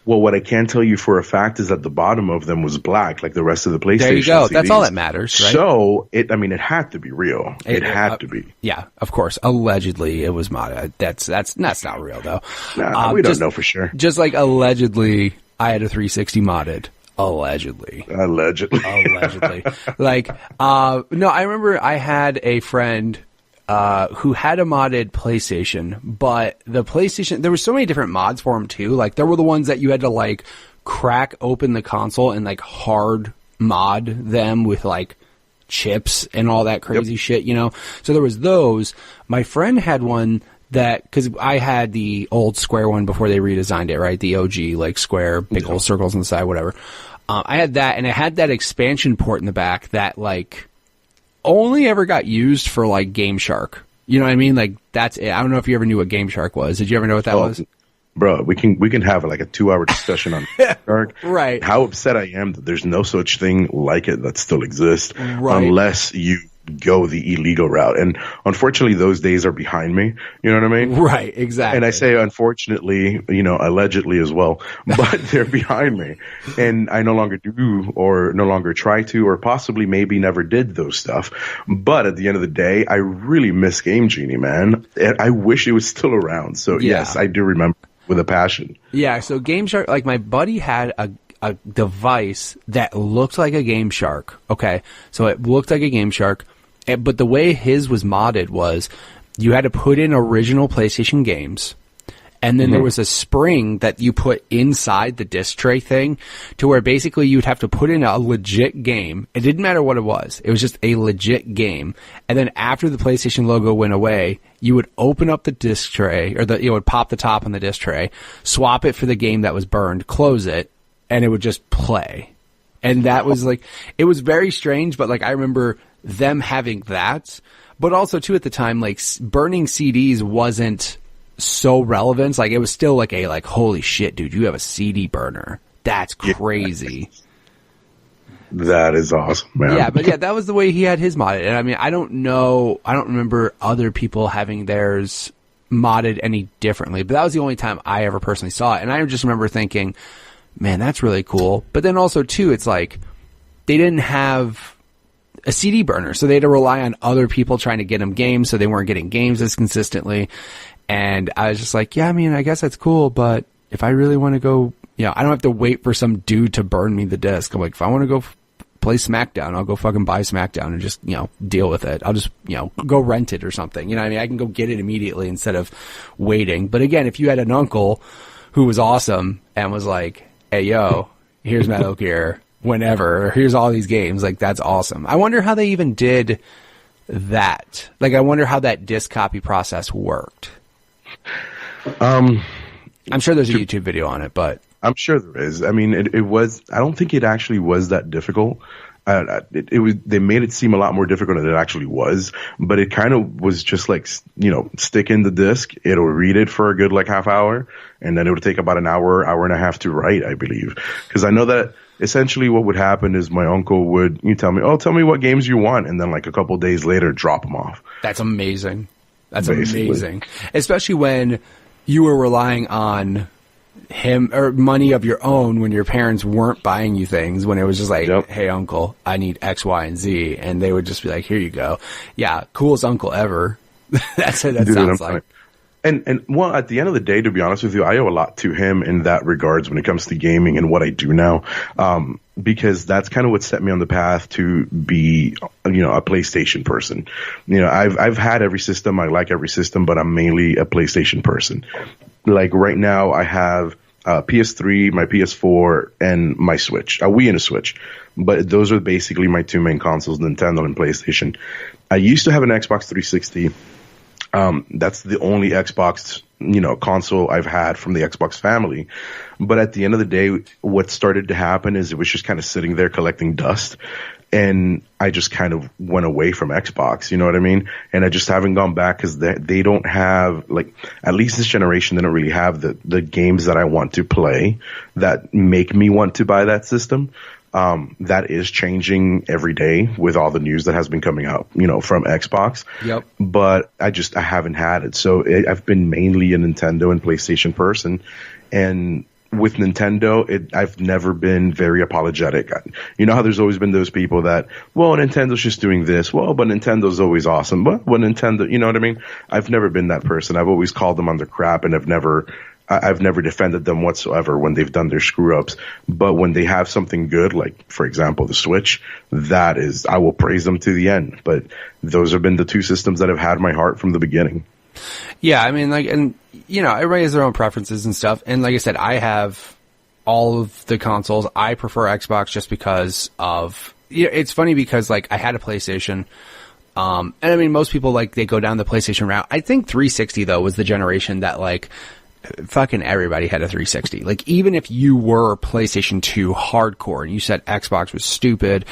Well, what I can tell you for a fact is that the bottom of them was black, like the rest of the PlayStation. There you go. CDs. That's all that matters, right? So, it had to be real. It had to be. Yeah, of course. Allegedly, it was modded. That's not real, though. Nah, we don't know for sure. Just like allegedly, I had a 360 modded. Allegedly. Like, no, I remember I had a friend who had a modded PlayStation, but the PlayStation, there were so many different mods for them too. Like, there were the ones that you had to like crack open the console and like hard mod them with like chips and all that crazy shit, So there was those. My friend had one that, cause I had the old square one before they redesigned it, right? The OG, like square, big old circles on the side, whatever. I had that, and it had that expansion port in the back that like only ever got used for like Gameshark. You know what I mean? Like, that's it. I don't know if you ever knew what Gameshark was. Did you ever know what that was? Bro, we can have like a 2-hour discussion on Gameshark. Right. How upset I am that there's no such thing like it that still exists. Right. Unless you go the illegal route. And unfortunately, those days are behind me. You know what I mean? Right, exactly. And I say unfortunately, allegedly as well, but they're behind me. And I no longer do or no longer try to or possibly maybe never did those stuff. But at the end of the day, I really miss Game Genie, man. And I wish it was still around. So yes, I do remember with a passion. Yeah, so Gameshark, like my buddy had a device that looked like a Gameshark. Okay, so it looked like a Gameshark, but the way his was modded was you had to put in original PlayStation games, and then there was a spring that you put inside the disc tray thing to where basically you'd have to put in a legit game. It didn't matter what it was. It was just a legit game. And then after the PlayStation logo went away, you would open up the disc tray, or you would pop the top on the disc tray, swap it for the game that was burned, close it, and it would just play. And that was like, it was very strange, but like I remember them having that. But also too at the time, like burning CDs wasn't so relevant. Like it was still like holy shit, dude, you have a CD burner. That's crazy. That is awesome, man. Yeah, but yeah, that was the way he had his modded. And I mean, I don't remember other people having theirs modded any differently, but that was the only time I ever personally saw it. And I just remember thinking, man, that's really cool. But then also too, it's like they didn't have a CD burner, so they had to rely on other people trying to get them games, so they weren't getting games as consistently. And I was just like, yeah, I mean, I guess that's cool, but if I really want to go, I don't have to wait for some dude to burn me the disc. I'm like, if I want to go play SmackDown, I'll go fucking buy SmackDown and just, deal with it. I'll just, go rent it or something. You know what I mean? I can go get it immediately instead of waiting. But again, if you had an uncle who was awesome and was like, hey, yo, here's Metal Gear, whenever, or here's all these games, like, that's awesome. I wonder how they even did that. Like, I wonder how that disc copy process worked. I'm sure there's a YouTube video on it, but I'm sure there is. I mean, it was, I don't think it actually was that difficult. They made it seem a lot more difficult than it actually was, but it kind of was just like, stick in the disc, it'll read it for a good like half hour, and then it would take about an hour and a half to write, I believe. Because I know that essentially what would happen is my uncle would tell me what games you want, and then like a couple days later drop them off. That's amazing. That's basically amazing. Especially when you were relying on him or money of your own when your parents weren't buying you things, when it was just like, hey uncle, I need X, Y, and Z. And they would just be like, here you go. Yeah. Coolest uncle ever. That's what that sounds like. And well, at the end of the day, to be honest with you, I owe a lot to him in that regards when it comes to gaming and what I do now. Because that's kind of what set me on the path to be, a PlayStation person. I've had every system. I like every system, but I'm mainly a PlayStation person. Like right now I have PS3, my PS4, and my Switch, a Wii and a Switch. But those are basically my two main consoles, Nintendo and PlayStation. I used to have an Xbox 360. That's the only Xbox, console I've had from the Xbox family. But at the end of the day, what started to happen is it was just kind of sitting there collecting dust. And I just kind of went away from Xbox, you know what I mean? And I just haven't gone back because they don't have, like, at least this generation, they don't really have the games that I want to play that make me want to buy that system. That is changing every day with all the news that has been coming out, from Xbox. Yep. But I haven't had it. So I've been mainly a Nintendo and PlayStation person. And with Nintendo, I've never been very apologetic. You know how there's always been those people that, well, Nintendo's just doing this. Well, but Nintendo's always awesome. But Nintendo, you know what I mean? I've never been that person. I've always called them on their crap, and I've never defended them whatsoever when they've done their screw ups. But when they have something good, like for example the Switch, I will praise them to the end. But those have been the two systems that have had my heart from the beginning. Yeah, I mean, like, and everybody has their own preferences and stuff. And like I said, I have all of the consoles. I prefer Xbox just because of, it's funny because like I had a PlayStation. And I mean, most people like they go down the PlayStation route. I think 360 though was the generation that like fucking everybody had a 360. Like even if you were PlayStation 2 hardcore and you said Xbox was stupid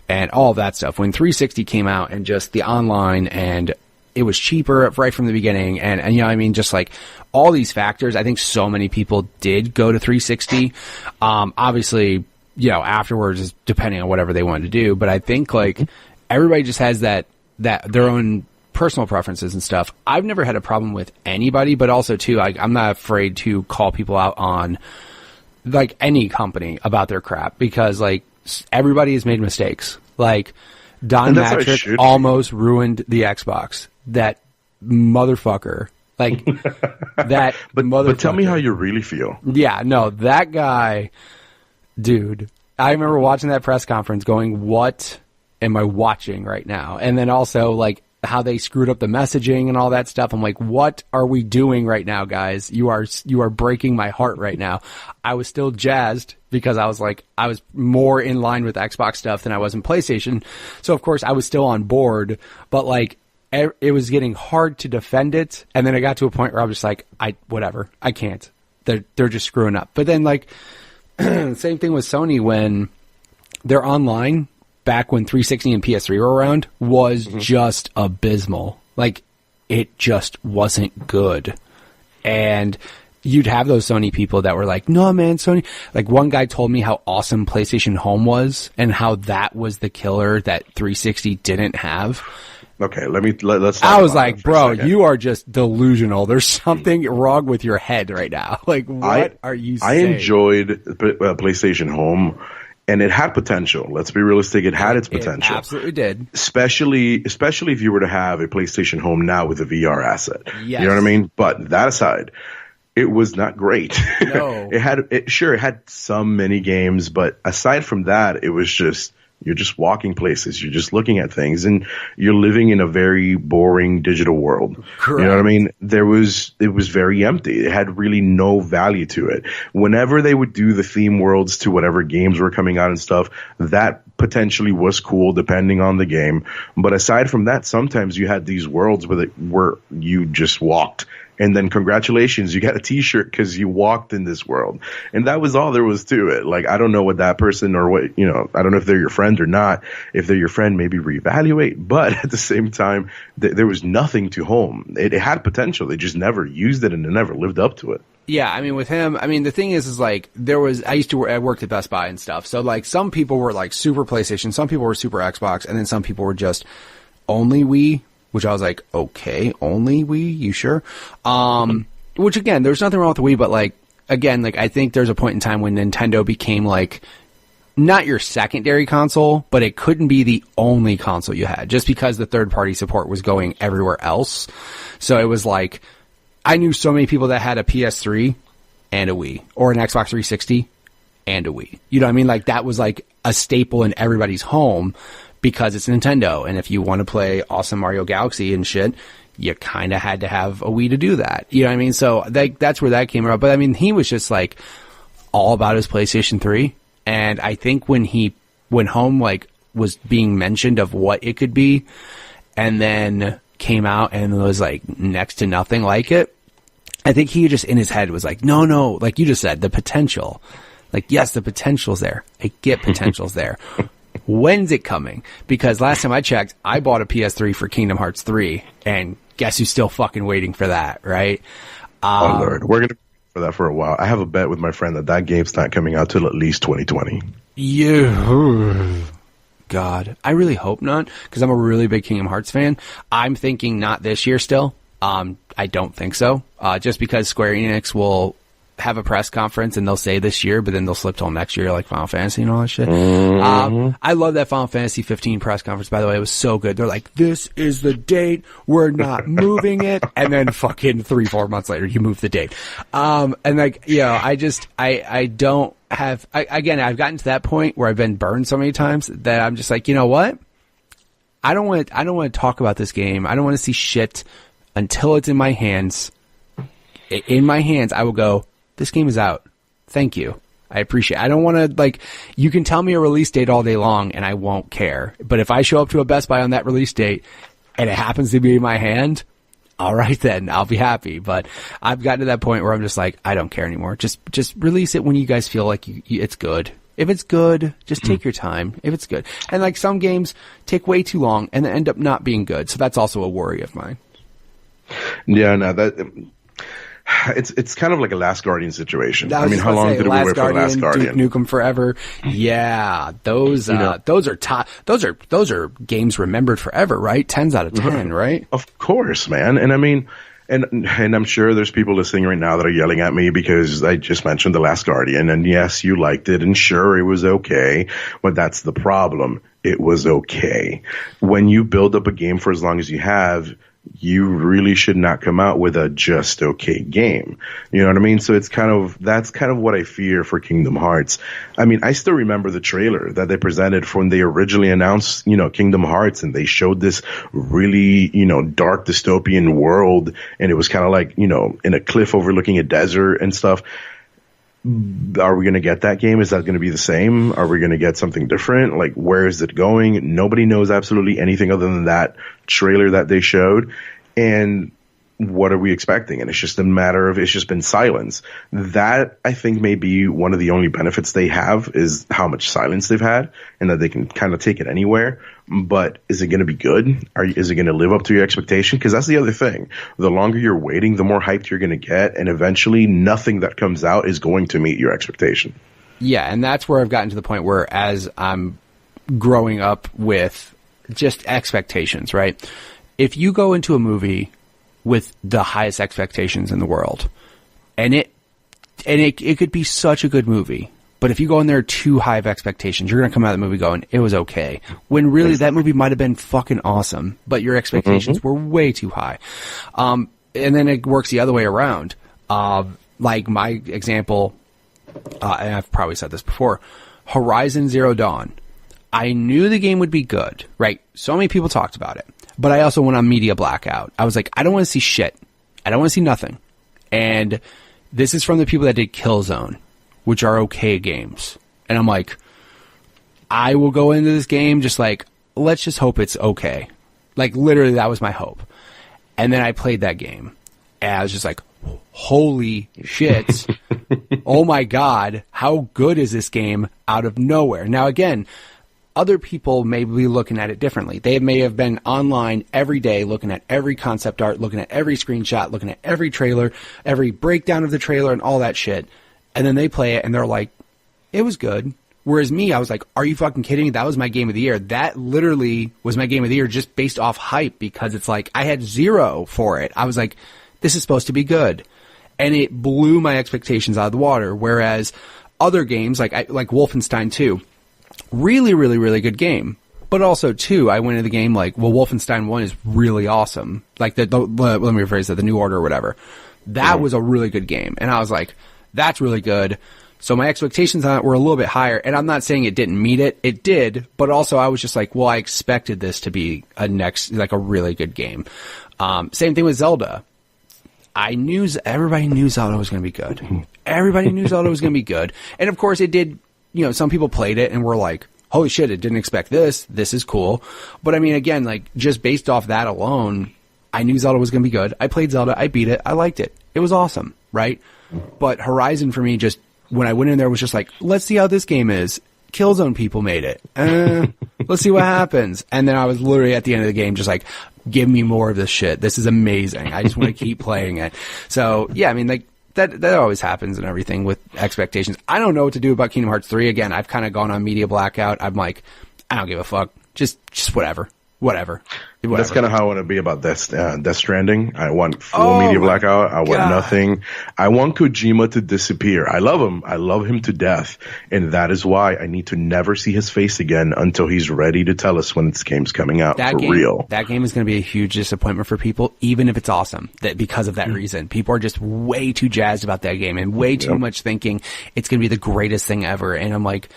and all of that stuff, when 360 came out and just the online and it was cheaper right from the beginning. And I mean, just like all these factors, I think so many people did go to 360. Obviously, afterwards is depending on whatever they wanted to do. But I think like everybody just has that that their own personal preferences and stuff. I've never had a problem with anybody, but also too, I'm not afraid to call people out on like any company about their crap, because like everybody has made mistakes. Like Don Matrick almost ruined the Xbox. That motherfucker. Like that. But tell me how you really feel. Yeah, no, that guy, dude. I remember watching that press conference going, what am I watching right now? And then also like how they screwed up the messaging and all that stuff. I'm like, what are we doing right now, guys? You are breaking my heart right now. I was still jazzed because I was like, I was more in line with Xbox stuff than I was in PlayStation. So of course I was still on board, but like it was getting hard to defend it. And then I got to a point where I was just like, whatever, I can't. They're just screwing up. But then like, same thing with Sony when they're online. Back when 360 and PS3 were around, was just abysmal. Like, it just wasn't good. And you'd have those Sony people that were like, no, man, Sony. Like, one guy told me how awesome PlayStation Home was and how that was the killer that 360 didn't have. Okay, let's. I was like, bro, you are just delusional. There's something wrong with your head right now. Like, what are you saying? I enjoyed PlayStation Home. And it had potential. Let's be realistic. It had its potential. It absolutely did. Especially if you were to have a PlayStation Home now with a VR asset. Yes. You know what I mean? But that aside, it was not great. No. It had some mini games, but aside from that, it was just, you're just walking places. You're just looking at things, and you're living in a very boring digital world. Correct. You know what I mean? It was very empty. It had really no value to it. Whenever they would do the theme worlds to whatever games were coming out and stuff, that potentially was cool depending on the game. But aside from that, sometimes you had these worlds where you just walked. And then congratulations, you got a t-shirt because you walked in this world. And that was all there was to it. Like, I don't know what that person or what, I don't know if they're your friend or not. If they're your friend, maybe reevaluate. But at the same time, there was nothing to Home. It had potential. They just never used it and it never lived up to it. Yeah, I mean, with him, the thing is like, I worked at Best Buy and stuff. So like, some people were like super PlayStation, some people were super Xbox, and then some people were just only Wii. Which I was like, okay, only Wii? You sure? Which again, there's nothing wrong with the Wii, but like, again, like I think there's a point in time when Nintendo became like, not your secondary console, but it couldn't be the only console you had, just because the third party support was going everywhere else. So it was like, I knew so many people that had a PS3 and a Wii, or an Xbox 360 and a Wii. You know what I mean? Like that was like a staple in everybody's home. Because it's Nintendo, and if you want to play awesome Mario Galaxy and shit, you kind of had to have a Wii to do that. You know what I mean? So that's where that came about. But I mean, he was just like all about his PlayStation 3. And I think when Home like was being mentioned of what it could be, and then came out and was like next to nothing like it, I think he just in his head was like, no, like you just said, the potential. Like, yes, the potential's there. I get potential's there. When's it coming? Because last time I checked, I bought a PS3 for Kingdom Hearts 3, and guess who's still fucking waiting for that, right? Oh, Lord. We're going to wait for that for a while. I have a bet with my friend that game's not coming out till at least 2020. God. I really hope not, because I'm a really big Kingdom Hearts fan. I'm thinking not this year still. I don't think so. Just because Square Enix will have a press conference and they'll say this year, but then they'll slip till next year, like Final Fantasy and all that shit. I love that Final Fantasy 15 press conference, by the way. It was so good. They're like, this is the date. We're not moving it. And then fucking 3-4 months later, you move the date. And like, I don't have, again, I've gotten to that point where I've been burned so many times that I'm just like, you know what? I don't want to talk about this game. I don't want to see shit until it's in my hands. In my hands, I will go, this game is out. Thank you. I appreciate it. I don't want to, like, you can tell me a release date all day long and I won't care. But if I show up to a Best Buy on that release date and it happens to be in my hand, all right then, I'll be happy. But I've gotten to that point where I'm just like, I don't care anymore. Just release it when you guys feel like it's good. If it's good, just take your time. If it's good. And like some games take way too long and then end up not being good. So that's also a worry of mine. Yeah, no, it's kind of like a Last Guardian situation. I mean, how long did we wait for the Last Guardian? Duke Nukem Forever. Yeah, those are top. Those are games remembered forever, right? 10s out of 10, right? Of course, man. And I mean, and I'm sure there's people listening right now that are yelling at me because I just mentioned the Last Guardian, and yes, you liked it, and sure, it was okay, but that's the problem. It was okay. When you build up a game for as long as you have, you really should not come out with a just okay game. You know what I mean? So that's kind of what I fear for Kingdom Hearts. I mean, I still remember the trailer that they presented when they originally announced, Kingdom Hearts, and they showed this really, dark dystopian world, and it was kind of like, in a cliff overlooking a desert and stuff. Are we going to get that game? Is that going to be the same? Are we going to get something different? Like, where is it going? Nobody knows absolutely anything other than that trailer that they showed. And what are we expecting? And it's just a matter of, it's just been silence. That, I think, may be one of the only benefits they have is how much silence they've had and that they can kind of take it anywhere. But is it going to be good? Is it going to live up to your expectation? Because that's the other thing. The longer you're waiting, the more hyped you're going to get. And eventually nothing that comes out is going to meet your expectation. Yeah. And that's where I've gotten to the point where as I'm growing up with just expectations, right? If you go into a movie with the highest expectations in the world, and it could be such a good movie, but if you go in there too high of expectations, you're going to come out of the movie going, it was okay. When really that movie might have been fucking awesome, but your expectations were way too high. And then it works the other way around. Like my example, and I've probably said this before, Horizon Zero Dawn. I knew the game would be good, right? So many people talked about it, but I also went on media blackout. I was like, I don't want to see shit. I don't want to see nothing. And this is from the people that did Killzone, which are okay games. And I'm like, I will go into this game just like, let's just hope it's okay. Like, literally, that was my hope. And then I played that game, and I was just like, holy shit. Oh my God, how good is this game out of nowhere? Now, again, other people may be looking at it differently. They may have been online every day looking at every concept art, looking at every screenshot, looking at every trailer, every breakdown of the trailer and all that shit. And then they play it and they're like, it was good. Whereas me, I was like, are you fucking kidding me? That was my game of the year. That literally was my game of the year just based off hype, because it's like I had 0 for it. I was like, this is supposed to be good. And it blew my expectations out of the water. Whereas other games like Wolfenstein 2, really, really, really good game. But also, too, I went into the game like, well, Wolfenstein 1 is really awesome. Like, let me rephrase that, the New Order or whatever. That was a really good game. And I was like, that's really good. So my expectations on it were a little bit higher. And I'm not saying it didn't meet it. It did. But also, I was just like, well, I expected this to be a really good game. Same thing with Zelda. Everybody knew Zelda was going to be good. Everybody knew Zelda was going to be good. And of course, it did. Some people played it and were like, holy shit, I didn't expect this. This is cool. But I mean, again, like, just based off that alone, I knew Zelda was going to be good. I played Zelda. I beat it. I liked it. It was awesome, right? But Horizon for me, just when I went in there, was just like, let's see how this game is. Killzone people made it. Let's see what happens. And then I was literally at the end of the game just like, give me more of this shit. This is amazing. I just want to keep playing it. So, yeah, I mean, like, that always happens and everything with expectations. I don't know what to do about Kingdom Hearts 3. Again, I've kind of gone on media blackout. I'm like, I don't give a fuck. Just whatever. That's kind of how I want to be about Death Stranding. I want full media blackout. I want nothing. I want Kojima to disappear. I love him. I love him to death. And that is why I need to never see his face again until he's ready to tell us when this game's coming out real. That game is going to be a huge disappointment for people, even if it's awesome. Because of that reason. People are just way too jazzed about that game and way too much thinking it's going to be the greatest thing ever. And I'm like,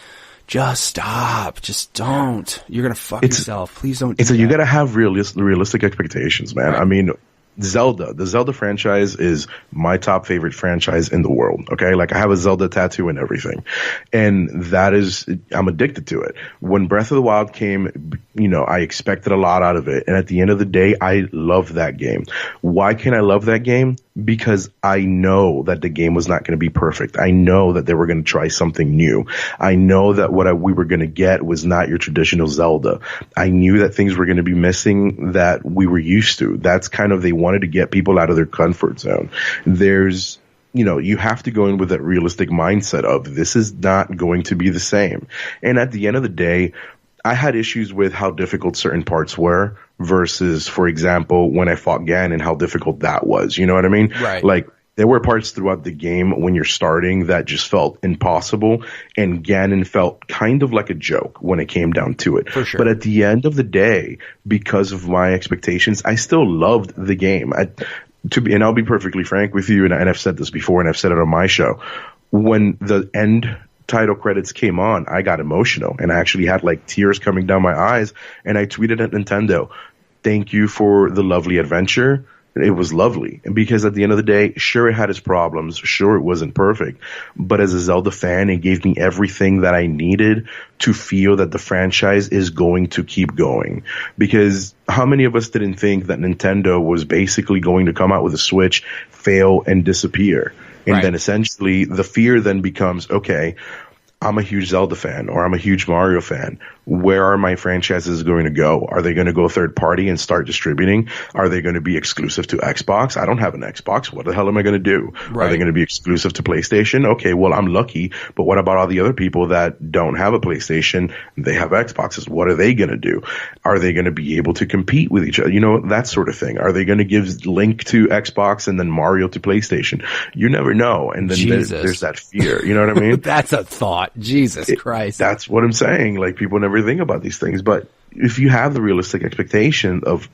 just stop. Just don't. You're going to fuck yourself. Please don't do that. You got to have realistic expectations, man. Right. I mean, the Zelda franchise is my top favorite franchise in the world. Okay. Like, I have a Zelda tattoo and everything. And I'm addicted to it. When Breath of the Wild came, I expected a lot out of it. And at the end of the day, I love that game. Why can I love that game? because I know that the game was not going to be perfect. I know that they were going to try something new. I know that we were going to get was not your traditional Zelda. I knew that things were going to be missing that we were used to. That's kind of, they wanted to get people out of their comfort zone. There's, you have to go in with that realistic mindset of this is not going to be the same. And at the end of the day, I had issues with how difficult certain parts were versus, for example, when I fought Ganon, how difficult that was. You know what I mean? Right. Like, there were parts throughout the game when you're starting that just felt impossible, and Ganon felt kind of like a joke when it came down to it. For sure. But at the end of the day, because of my expectations, I still loved the game. And I'll be perfectly frank with you, and I've said this before, and I've said it on my show. When the end title credits came on, I got emotional, and I actually had like tears coming down my eyes, and I tweeted at Nintendo, "Thank you for the lovely adventure." It was lovely. And because at the end of the day, sure, it had its problems. Sure, it wasn't perfect. But as a Zelda fan, it gave me everything that I needed to feel that the franchise is going to keep going. Because how many of us didn't think that Nintendo was basically going to come out with a Switch, fail, and disappear? And then essentially the fear then becomes, okay, I'm a huge Zelda fan or I'm a huge Mario fan. Where are my franchises going to go? Are they going to go third party and start distributing? Are they going to be exclusive to Xbox? I don't have an Xbox. What the hell am I going to do? Right. Are they going to be exclusive to PlayStation? Okay, well, I'm lucky. But what about all the other people that don't have a PlayStation? They have Xboxes. What are they going to do? Are they going to be able to compete with each other? That sort of thing. Are they going to give Link to Xbox and then Mario to PlayStation? You never know. And then there's that fear. You know what I mean? That's a thought. Jesus Christ. That's what I'm saying. Like, people never think about these things. But if you have the realistic expectation of,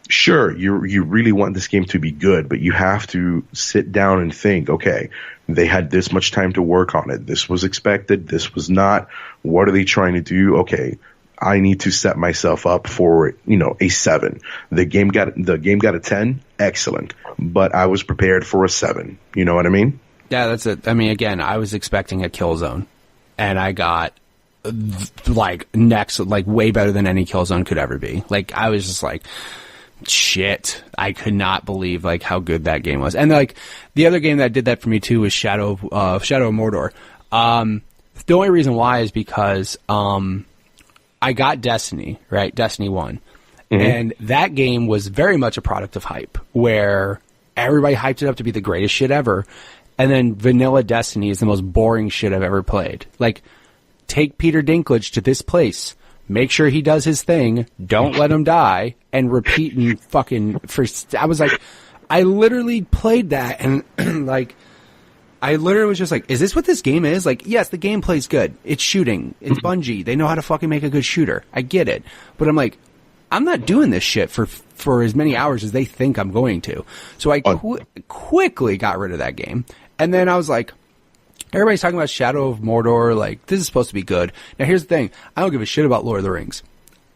sure, you really want this game to be good, but you have to sit down and think, okay, they had this much time to work on it. This was expected. This was not. What are they trying to do? Okay, I need to set myself up for, a 7. The game got a 10. Excellent. But I was prepared for a 7. You know what I mean? Yeah, that's it. I mean, again, I was expecting a Killzone, and I got way better than any Killzone could ever be. Like, I was just like, shit, I could not believe how good that game was. And the other game that did that for me too was Shadow of Mordor. The only reason why is because I got Destiny, right? Destiny 1. Mm-hmm. And that game was very much a product of hype, where everybody hyped it up to be the greatest shit ever. And then vanilla Destiny is the most boring shit I've ever played. Like, take Peter Dinklage to this place, make sure he does his thing, don't let him die, and repeat and fucking... I was like... I literally played that, and I literally was just like, is this what this game is? Like, yes, the gameplay's good. It's shooting. It's Bungie. They know how to fucking make a good shooter. I get it. But I'm like, I'm not doing this shit for as many hours as they think I'm going to. So I quickly got rid of that game. And then I was like, everybody's talking about Shadow of Mordor. Like, this is supposed to be good. Now, here's the thing. I don't give a shit about Lord of the Rings.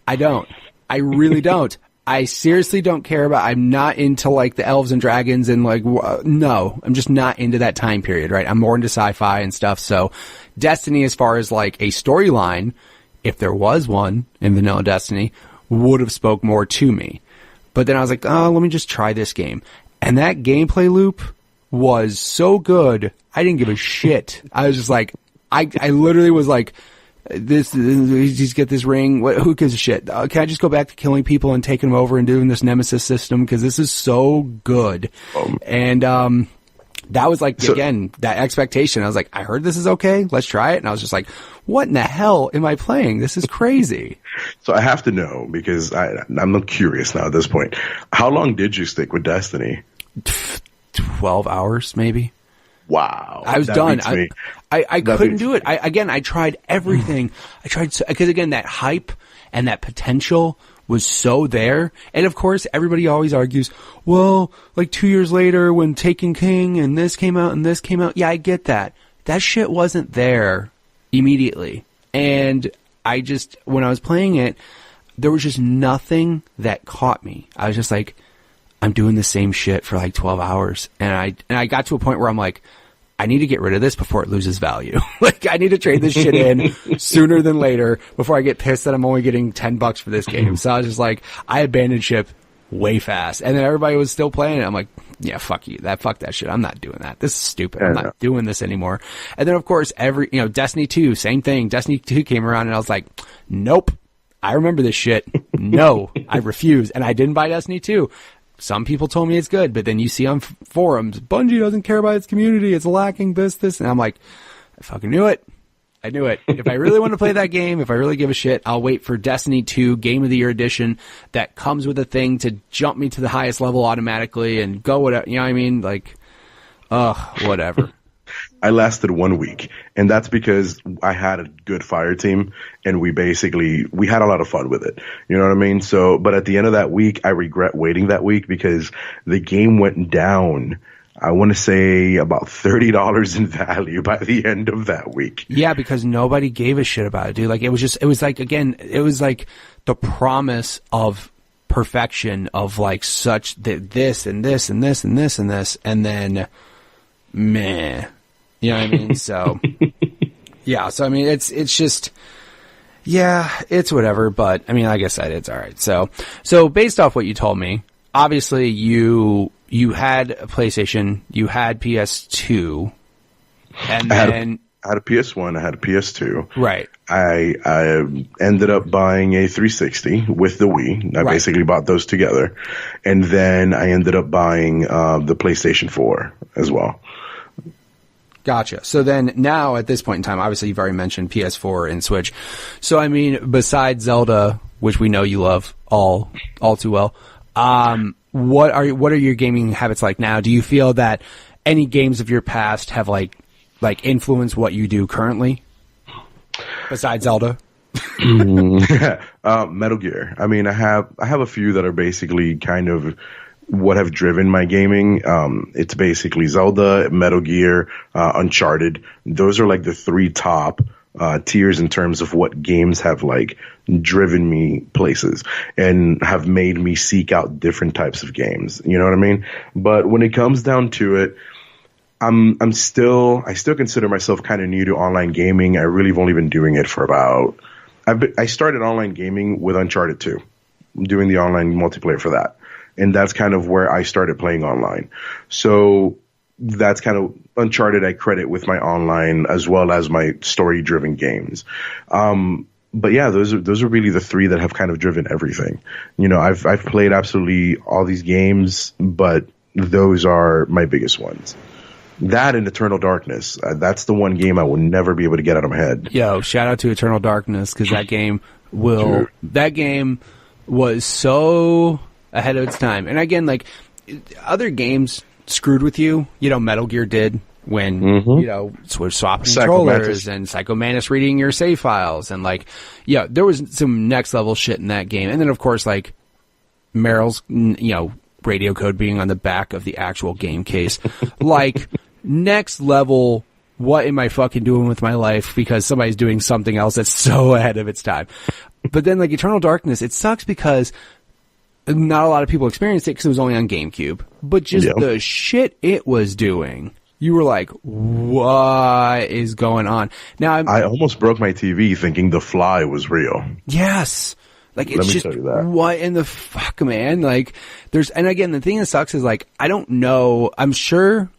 I don't. I really don't. I seriously don't care about, I'm not into the elves and dragons and no, I'm just not into that time period, right? I'm more into sci-fi and stuff. So Destiny, as far as a storyline, if there was one in vanilla Destiny, would have spoke more to me. But then I was like, oh, let me just try this game. And that gameplay loop was so good, I didn't give a shit. I was just like, I literally was like, he's get this ring. Who gives a shit? Can I just go back to killing people and taking them over and doing this nemesis system? Because this is so good. And that was again, that expectation. I was like, I heard this is okay. Let's try it. And I was just like, what in the hell am I playing? This is crazy. So I have to know, because I'm curious now at this point. How long did you stick with Destiny? 12 hours, maybe. Wow. I was done. I couldn't do it. I tried everything. Because again, that hype and that potential was so there. And of course, everybody always argues, well, 2 years later when Taken King and this came out and this came out. Yeah, I get that. That shit wasn't there immediately. And when I was playing it, there was just nothing that caught me. I was just like, I'm doing the same shit for 12 hours. And I got to a point where I'm like, I need to get rid of this before it loses value. I need to trade this shit in sooner than later before I get pissed that I'm only getting $10 for this game. So I was just like, I abandoned ship way fast. And then everybody was still playing it. I'm like, yeah, fuck you. Fuck that shit. I'm not doing that. This is stupid. I'm not doing this anymore. And then, of course, Destiny 2, same thing. Destiny 2 came around and I was like, nope. I remember this shit. No, I refuse. And I didn't buy Destiny 2. Some people told me it's good, but then you see on forums, Bungie doesn't care about its community. It's lacking this. And I'm like, I fucking knew it. I knew it. If I really want to play that game, if I really give a shit, I'll wait for Destiny 2 Game of the Year edition that comes with a thing to jump me to the highest level automatically and go whatever. You know what I mean? Like, whatever. I lasted 1 week, and that's because I had a good fire team, and we had a lot of fun with it. You know what I mean? So, but at the end of that week, I regret waiting that week because the game went down, I want to say about $30 in value by the end of that week. Yeah, because nobody gave a shit about it, dude. Like, it was like the promise of perfection of like such this and this and this and this and this, and then meh. You know what I mean? So, yeah. So, I mean, it's just, yeah, it's whatever. But, I mean, like I said, it's all right. So based off what you told me, obviously you had a PlayStation, you had PS2, and then... I had a PS1, I had a PS2. Right. I ended up buying a 360 with the Wii. I basically bought those together. And then I ended up buying the PlayStation 4 as well. Gotcha. So then now at this point in time, obviously you've already mentioned PS4 and Switch. So I mean, besides Zelda, which we know you love all too well, what are your gaming habits like now? Do you feel that any games of your past have like influenced what you do currently? Besides Zelda? Metal Gear. I mean, I have a few that are basically kind of what have driven my gaming. It's basically Zelda, Metal Gear, Uncharted. Those are like the three top tiers in terms of what games have like driven me places and have made me seek out different types of games. You know what I mean? But when it comes down to it, I still consider myself kind of new to online gaming. I really have only been doing it for I started online gaming with Uncharted 2, doing the online multiplayer for that. And that's kind of where I started playing online. So that's kind of Uncharted I credit with my online as well as my story-driven games. But yeah, those are really the three that have kind of driven everything. You know, I've played absolutely all these games, but those are my biggest ones. That and Eternal Darkness. That's the one game I will never be able to get out of my head. Yo, shout out to Eternal Darkness, because that game was so ahead of its time. And again, like, other games screwed with you. You know, Metal Gear did when, you know, swapping controllers and Psycho Mantis reading your save files. And, like, yeah, there was some next level shit in that game. And then, of course, like, Meryl's, you know, radio code being on the back of the actual game case. Like, next level, what am I fucking doing with my life? Because somebody's doing something else that's so ahead of its time. But then, like, Eternal Darkness, it sucks because not a lot of people experienced it because it was only on GameCube. But just the shit it was doing, you were like, what is going on? Now, I almost broke my TV thinking The Fly was real. Yes. Like, it's just, what in the fuck, man? Like, and again, the thing that sucks is, like, I don't know, I'm sure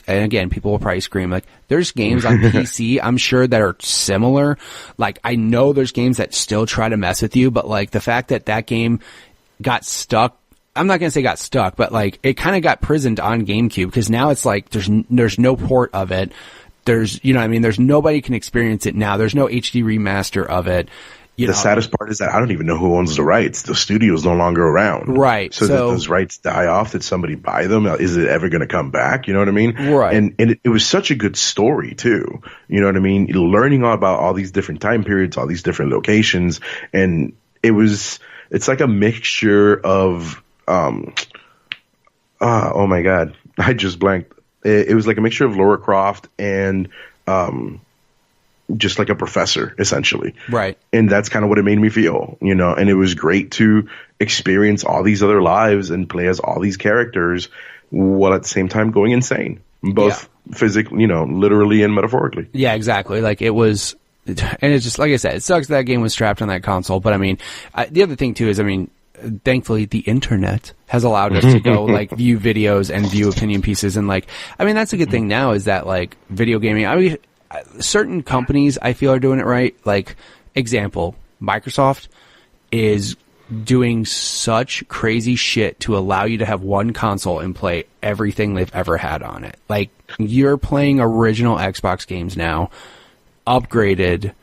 and again, people will probably scream, like, there's games on PC, I'm sure, that are similar. Like, I know there's games that still try to mess with you, but, like, the fact that game got stuck, I'm not gonna say got stuck, but, like, it kind of got prisoned on GameCube, because now it's like, there's no port of it. There's, you know what I mean? There's nobody can experience it now. There's no HD remaster of it. The saddest part is that I don't even know who owns the rights. The studio's no longer around. Right. So did those rights die off? Did somebody buy them? Is it ever going to come back? You know what I mean? Right. And it was such a good story, too. You know what I mean? Learning all about all these different time periods, all these different locations. And it's like a mixture of, oh my God, I just blanked. It was like a mixture of Lara Croft and, just like a professor, essentially. Right. And that's kind of what it made me feel, you know, and it was great to experience all these other lives and play as all these characters while at the same time going insane, both physically, you know, literally and metaphorically. Yeah, exactly. Like, it was, and it's just, like I said, it sucks that game was strapped on that console, but I mean, the other thing too is, I mean, thankfully the internet has allowed us to go like view videos and view opinion pieces. And like, I mean, that's a good thing now is that like video gaming, I mean, certain companies I feel are doing it right. Like example, Microsoft is doing such crazy shit to allow you to have one console and play everything they've ever had on it. Like you're playing original Xbox games now, upgraded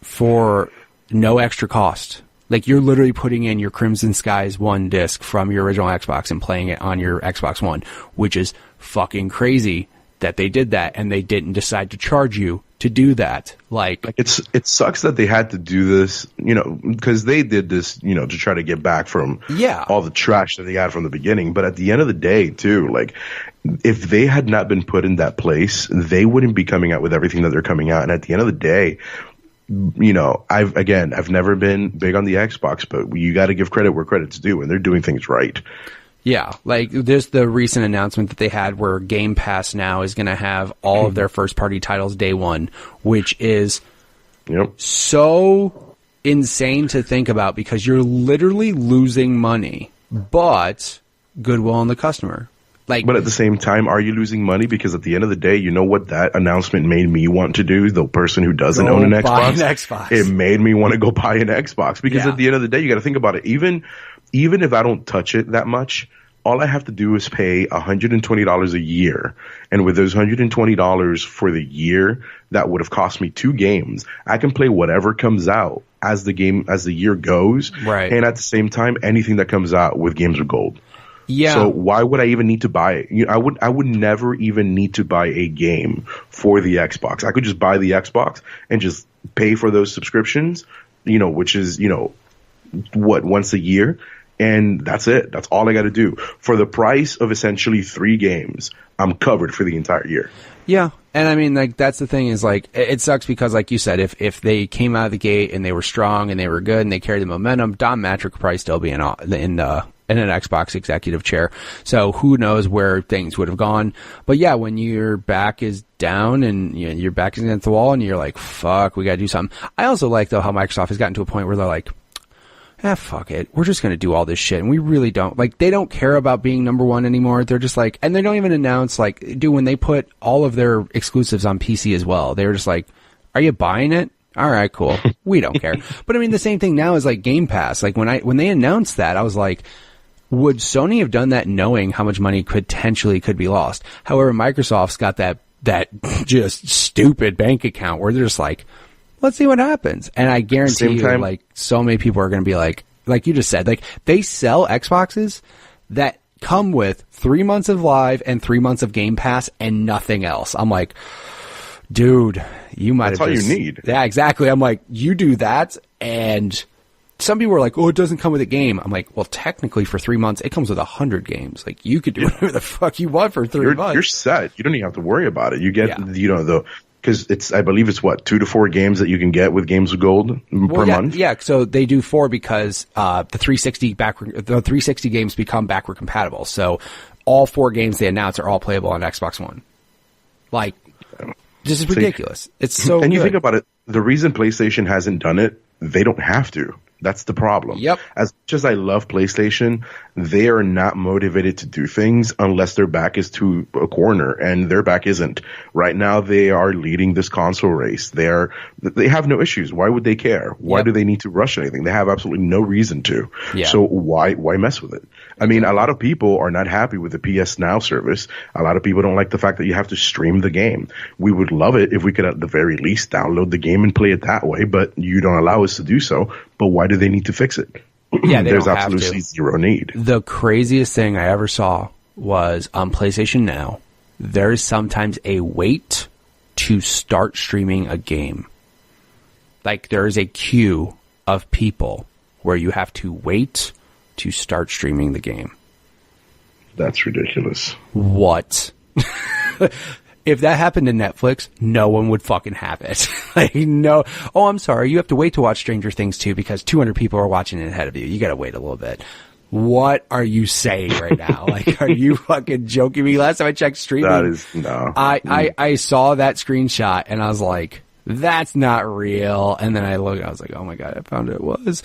for no extra cost. Like you're literally putting in your Crimson Skies 1 disc from your original Xbox and playing it on your Xbox One, which is fucking crazy that they did that and they didn't decide to charge you to do that. Like it sucks that they had to do this, you know, because they did this, you know, to try to get back from all the trash that they had from the beginning. But at the end of the day, too, like if they had not been put in that place, they wouldn't be coming out with everything that they're coming out. And at the end of the day, you know, I've never been big on the Xbox, but you got to give credit where credit's due, and they're doing things right. Yeah, like there's the recent announcement that they had where Game Pass now is going to have all of their first-party titles day one, which is so insane to think about because you're literally losing money, but goodwill on the customer. Like, but at the same time, are you losing money? Because at the end of the day, you know what that announcement made me want to do? The person who doesn't own an Xbox, it made me want to go buy an Xbox. Because at the end of the day, you got to think about it. Even if I don't touch it that much, all I have to do is pay $120 a year. And with those $120 for the year, that would have cost me 2 games. I can play whatever comes out as the year goes. Right. And at the same time, anything that comes out with Games with Gold. Yeah. So why would I even need to buy it? You know, I would never even need to buy a game for the Xbox. I could just buy the Xbox and just pay for those subscriptions, you know, which is, you know, once a year. And that's it. That's all I got to do. For the price of essentially 3 games, I'm covered for the entire year. Yeah. And I mean, like, that's the thing is, like, it sucks because, like you said, if they came out of the gate and they were strong and they were good and they carried the momentum, Don Matrick would probably still be in an Xbox executive chair. So who knows where things would have gone. But yeah, when your back is down and you know, your back is against the wall and you're like, fuck, we got to do something. I also like, though, how Microsoft has gotten to a point where they're like, fuck it. We're just going to do all this shit. And we really don't, like, they don't care about being number one anymore. They're just like, and they don't even announce, like, dude, when they put all of their exclusives on PC as well, they were just like, are you buying it? All right, cool. We don't care. But I mean, the same thing now is like Game Pass. Like when they announced that, I was like, would Sony have done that knowing how much money potentially could be lost? However, Microsoft's got that just stupid bank account where they're just like, let's see what happens. And I guarantee you, like, so many people are going to be like you just said, like, they sell Xboxes that come with 3 months of live and 3 months of Game Pass and nothing else. I'm like, dude, you might have That's all you need. Yeah, exactly. I'm like, you do that, and some people are like, oh, it doesn't come with a game. I'm like, well, technically for 3 months, it comes with 100 games. Like, you could do whatever the fuck you want for 3 months. You're set. You don't even have to worry about it. You get, you know, because I believe it's 2 to 4 games that you can get with Games with Gold per month. Yeah, so they do 4 because the 360 games become backward compatible. So all 4 games they announce are all playable on Xbox One. Like, this is ridiculous. It's so And good. You think about it, the reason PlayStation hasn't done it, they don't have to. That's the problem. Yep. As much as I love PlayStation, they are not motivated to do things unless their back is to a corner, and their back isn't. Right now, they are leading this console race. They have no issues. Why would they care? Why do they need to rush anything? They have absolutely no reason to. Yeah. So why mess with it? I mean, a lot of people are not happy with the PS Now service. A lot of people don't like the fact that you have to stream the game. We would love it if we could at the very least download the game and play it that way, but you don't allow us to do so. But why do they need to fix it? Yeah, there's absolutely zero need. The craziest thing I ever saw was on PlayStation Now, there is sometimes a wait to start streaming a game. Like, there is a queue of people where you have to wait to start streaming the game. That's ridiculous. What? If that happened to Netflix, no one would fucking have it. Like, no. Oh, I'm sorry. You have to wait to watch Stranger Things 2 because 200 people are watching it ahead of you. You got to wait a little bit. What are you saying right now? Like, are you fucking joking me? Last time I checked streaming, that is, no. I saw that screenshot and I was like, that's not real. And then I was like, oh my God, I found it was.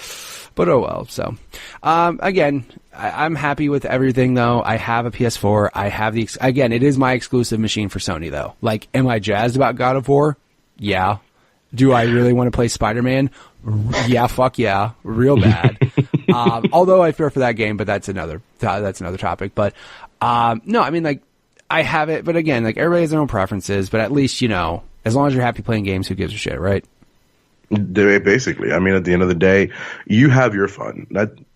But oh well. So, again, I'm happy with everything though. I have a PS4. I have again, it is my exclusive machine for Sony though. Like, am I jazzed about God of War? Yeah. Do I really want to play Spider-Man? Yeah, fuck yeah. Real bad. Although I fear for that game, but that's another topic. But, no, I mean, like, I have it, but again, like, everybody has their own preferences, but at least, as long as you're happy playing games, who gives a shit, right? Basically, I mean, at the end of the day, you have your fun.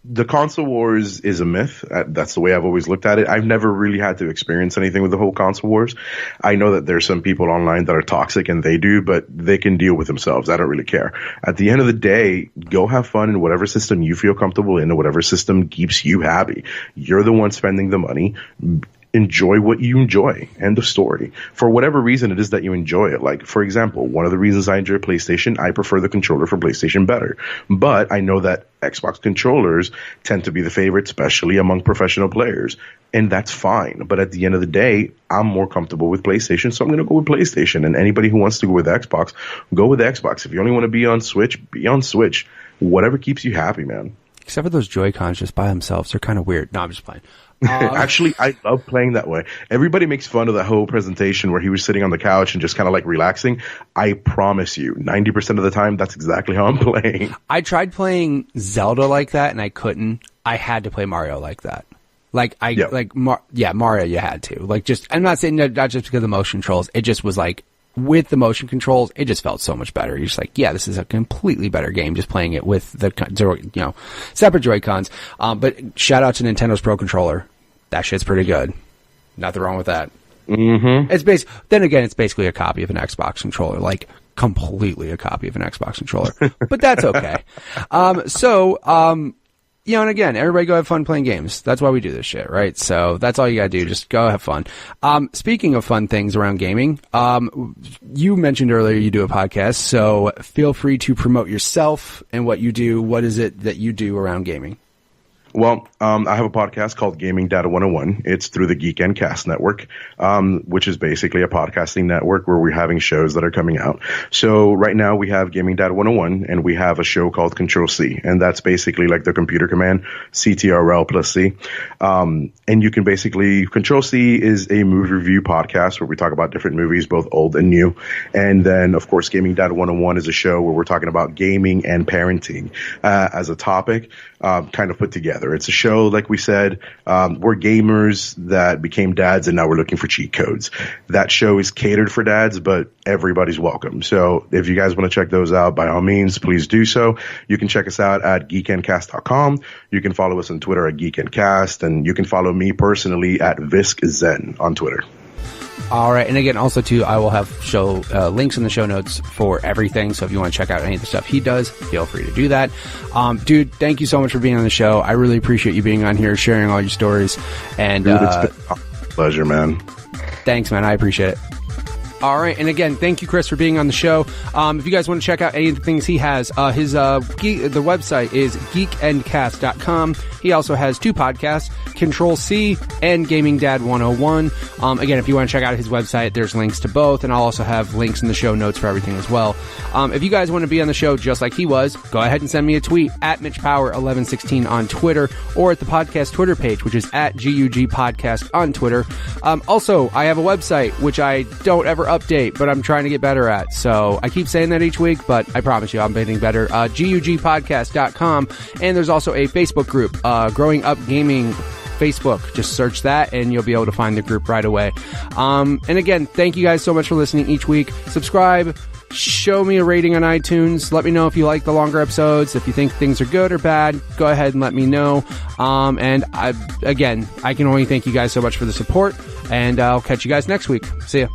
The console wars is a myth. That's the way I've always looked at it. I've never really had to experience anything with the whole console wars. I know that there's some people online that are toxic and they do, but they can deal with themselves. I don't really care. At the end of the day, go have fun in whatever system you feel comfortable in, or whatever system keeps you happy. You're the one spending the money. Enjoy what you enjoy. End of story. For whatever reason it is that you enjoy it. Like, for example, one of the reasons I enjoy PlayStation, I prefer the controller for PlayStation better. But I know that Xbox controllers tend to be the favorite, especially among professional players. And that's fine. But at the end of the day, I'm more comfortable with PlayStation, so I'm going to go with PlayStation. And anybody who wants to go with Xbox, go with Xbox. If you only want to be on Switch, be on Switch. Whatever keeps you happy, man. Except for those Joy-Cons just by themselves. They're kind of weird. No, I'm just playing. Actually, I love playing that way. Everybody makes fun of that whole presentation where he was sitting on the couch and just kind of like relaxing. I promise you, 90% of the time, that's exactly how I'm playing. I tried playing Zelda like that and I couldn't. I had to play Mario like that. Mario, you had to. Like, just, I'm not saying that not just because of the motion controls. It just was like, with the motion controls, it just felt so much better. You're just like, yeah, this is a completely better game just playing it with the, separate Joy-Cons. But shout out to Nintendo's Pro Controller. That shit's pretty good. Nothing wrong with that. Mm-hmm. It's basically a copy of an Xbox controller, like completely a copy of an Xbox controller. But that's okay. And again, everybody go have fun playing games. That's why we do this shit, right? So that's all you gotta do. Just go have fun. Speaking of fun things around gaming, you mentioned earlier you do a podcast, so feel free to promote yourself and what you do. What is it that you do around gaming? Well, I have a podcast called Gaming Data 101. It's through the Geek and Cast Network, which is basically a podcasting network where we're having shows that are coming out. So right now we have Gaming Data 101, and we have a show called Control C, and that's basically like the computer command, CTRL plus C. And you can basically, Control C is a movie review podcast where we talk about different movies, both old and new. And then, of course, Gaming Data 101 is a show where we're talking about gaming and parenting as a topic, kind of put together. It's a show, like we said, we're gamers that became dads and now we're looking for cheat codes. That show is catered for dads, but everybody's welcome. So if you guys want to check those out, by all means, please do so. You can check us out at geekandcast.com. You can follow us on Twitter at geekandcast, and you can follow me personally at ViskZen on Twitter. All right. And again, also too, I will have links in the show notes for everything. So if you want to check out any of the stuff he does, feel free to do that. Dude, thank you so much for being on the show. I really appreciate you being on here, sharing all your stories. And dude, it's been a pleasure, man. Thanks, man. I appreciate it. All right. And again, thank you, Chris, for being on the show. If you guys want to check out any of the things he has, the website is geekandcast.com. He also has two podcasts, Control C and Gaming Dad 101. Again, if you want to check out his website, there's links to both, and I'll also have links in the show notes for everything as well. If you guys want to be on the show just like he was, go ahead and send me a tweet at MitchPower1116 on Twitter, or at the podcast Twitter page, which is at GUG Podcast on Twitter. Also, I have a website, which I don't ever update, but I'm trying to get better at. So I keep saying that each week, but I promise you I'm getting better. GUGpodcast.com. And there's also a Facebook group, Growing Up Gaming Facebook. Just search that and you'll be able to find the group right away. And again, thank you guys so much for listening each week. Subscribe, show me a rating on iTunes. Let me know if you like the longer episodes. If you think things are good or bad, go ahead and let me know. And I can only thank you guys so much for the support, and I'll catch you guys next week. See ya.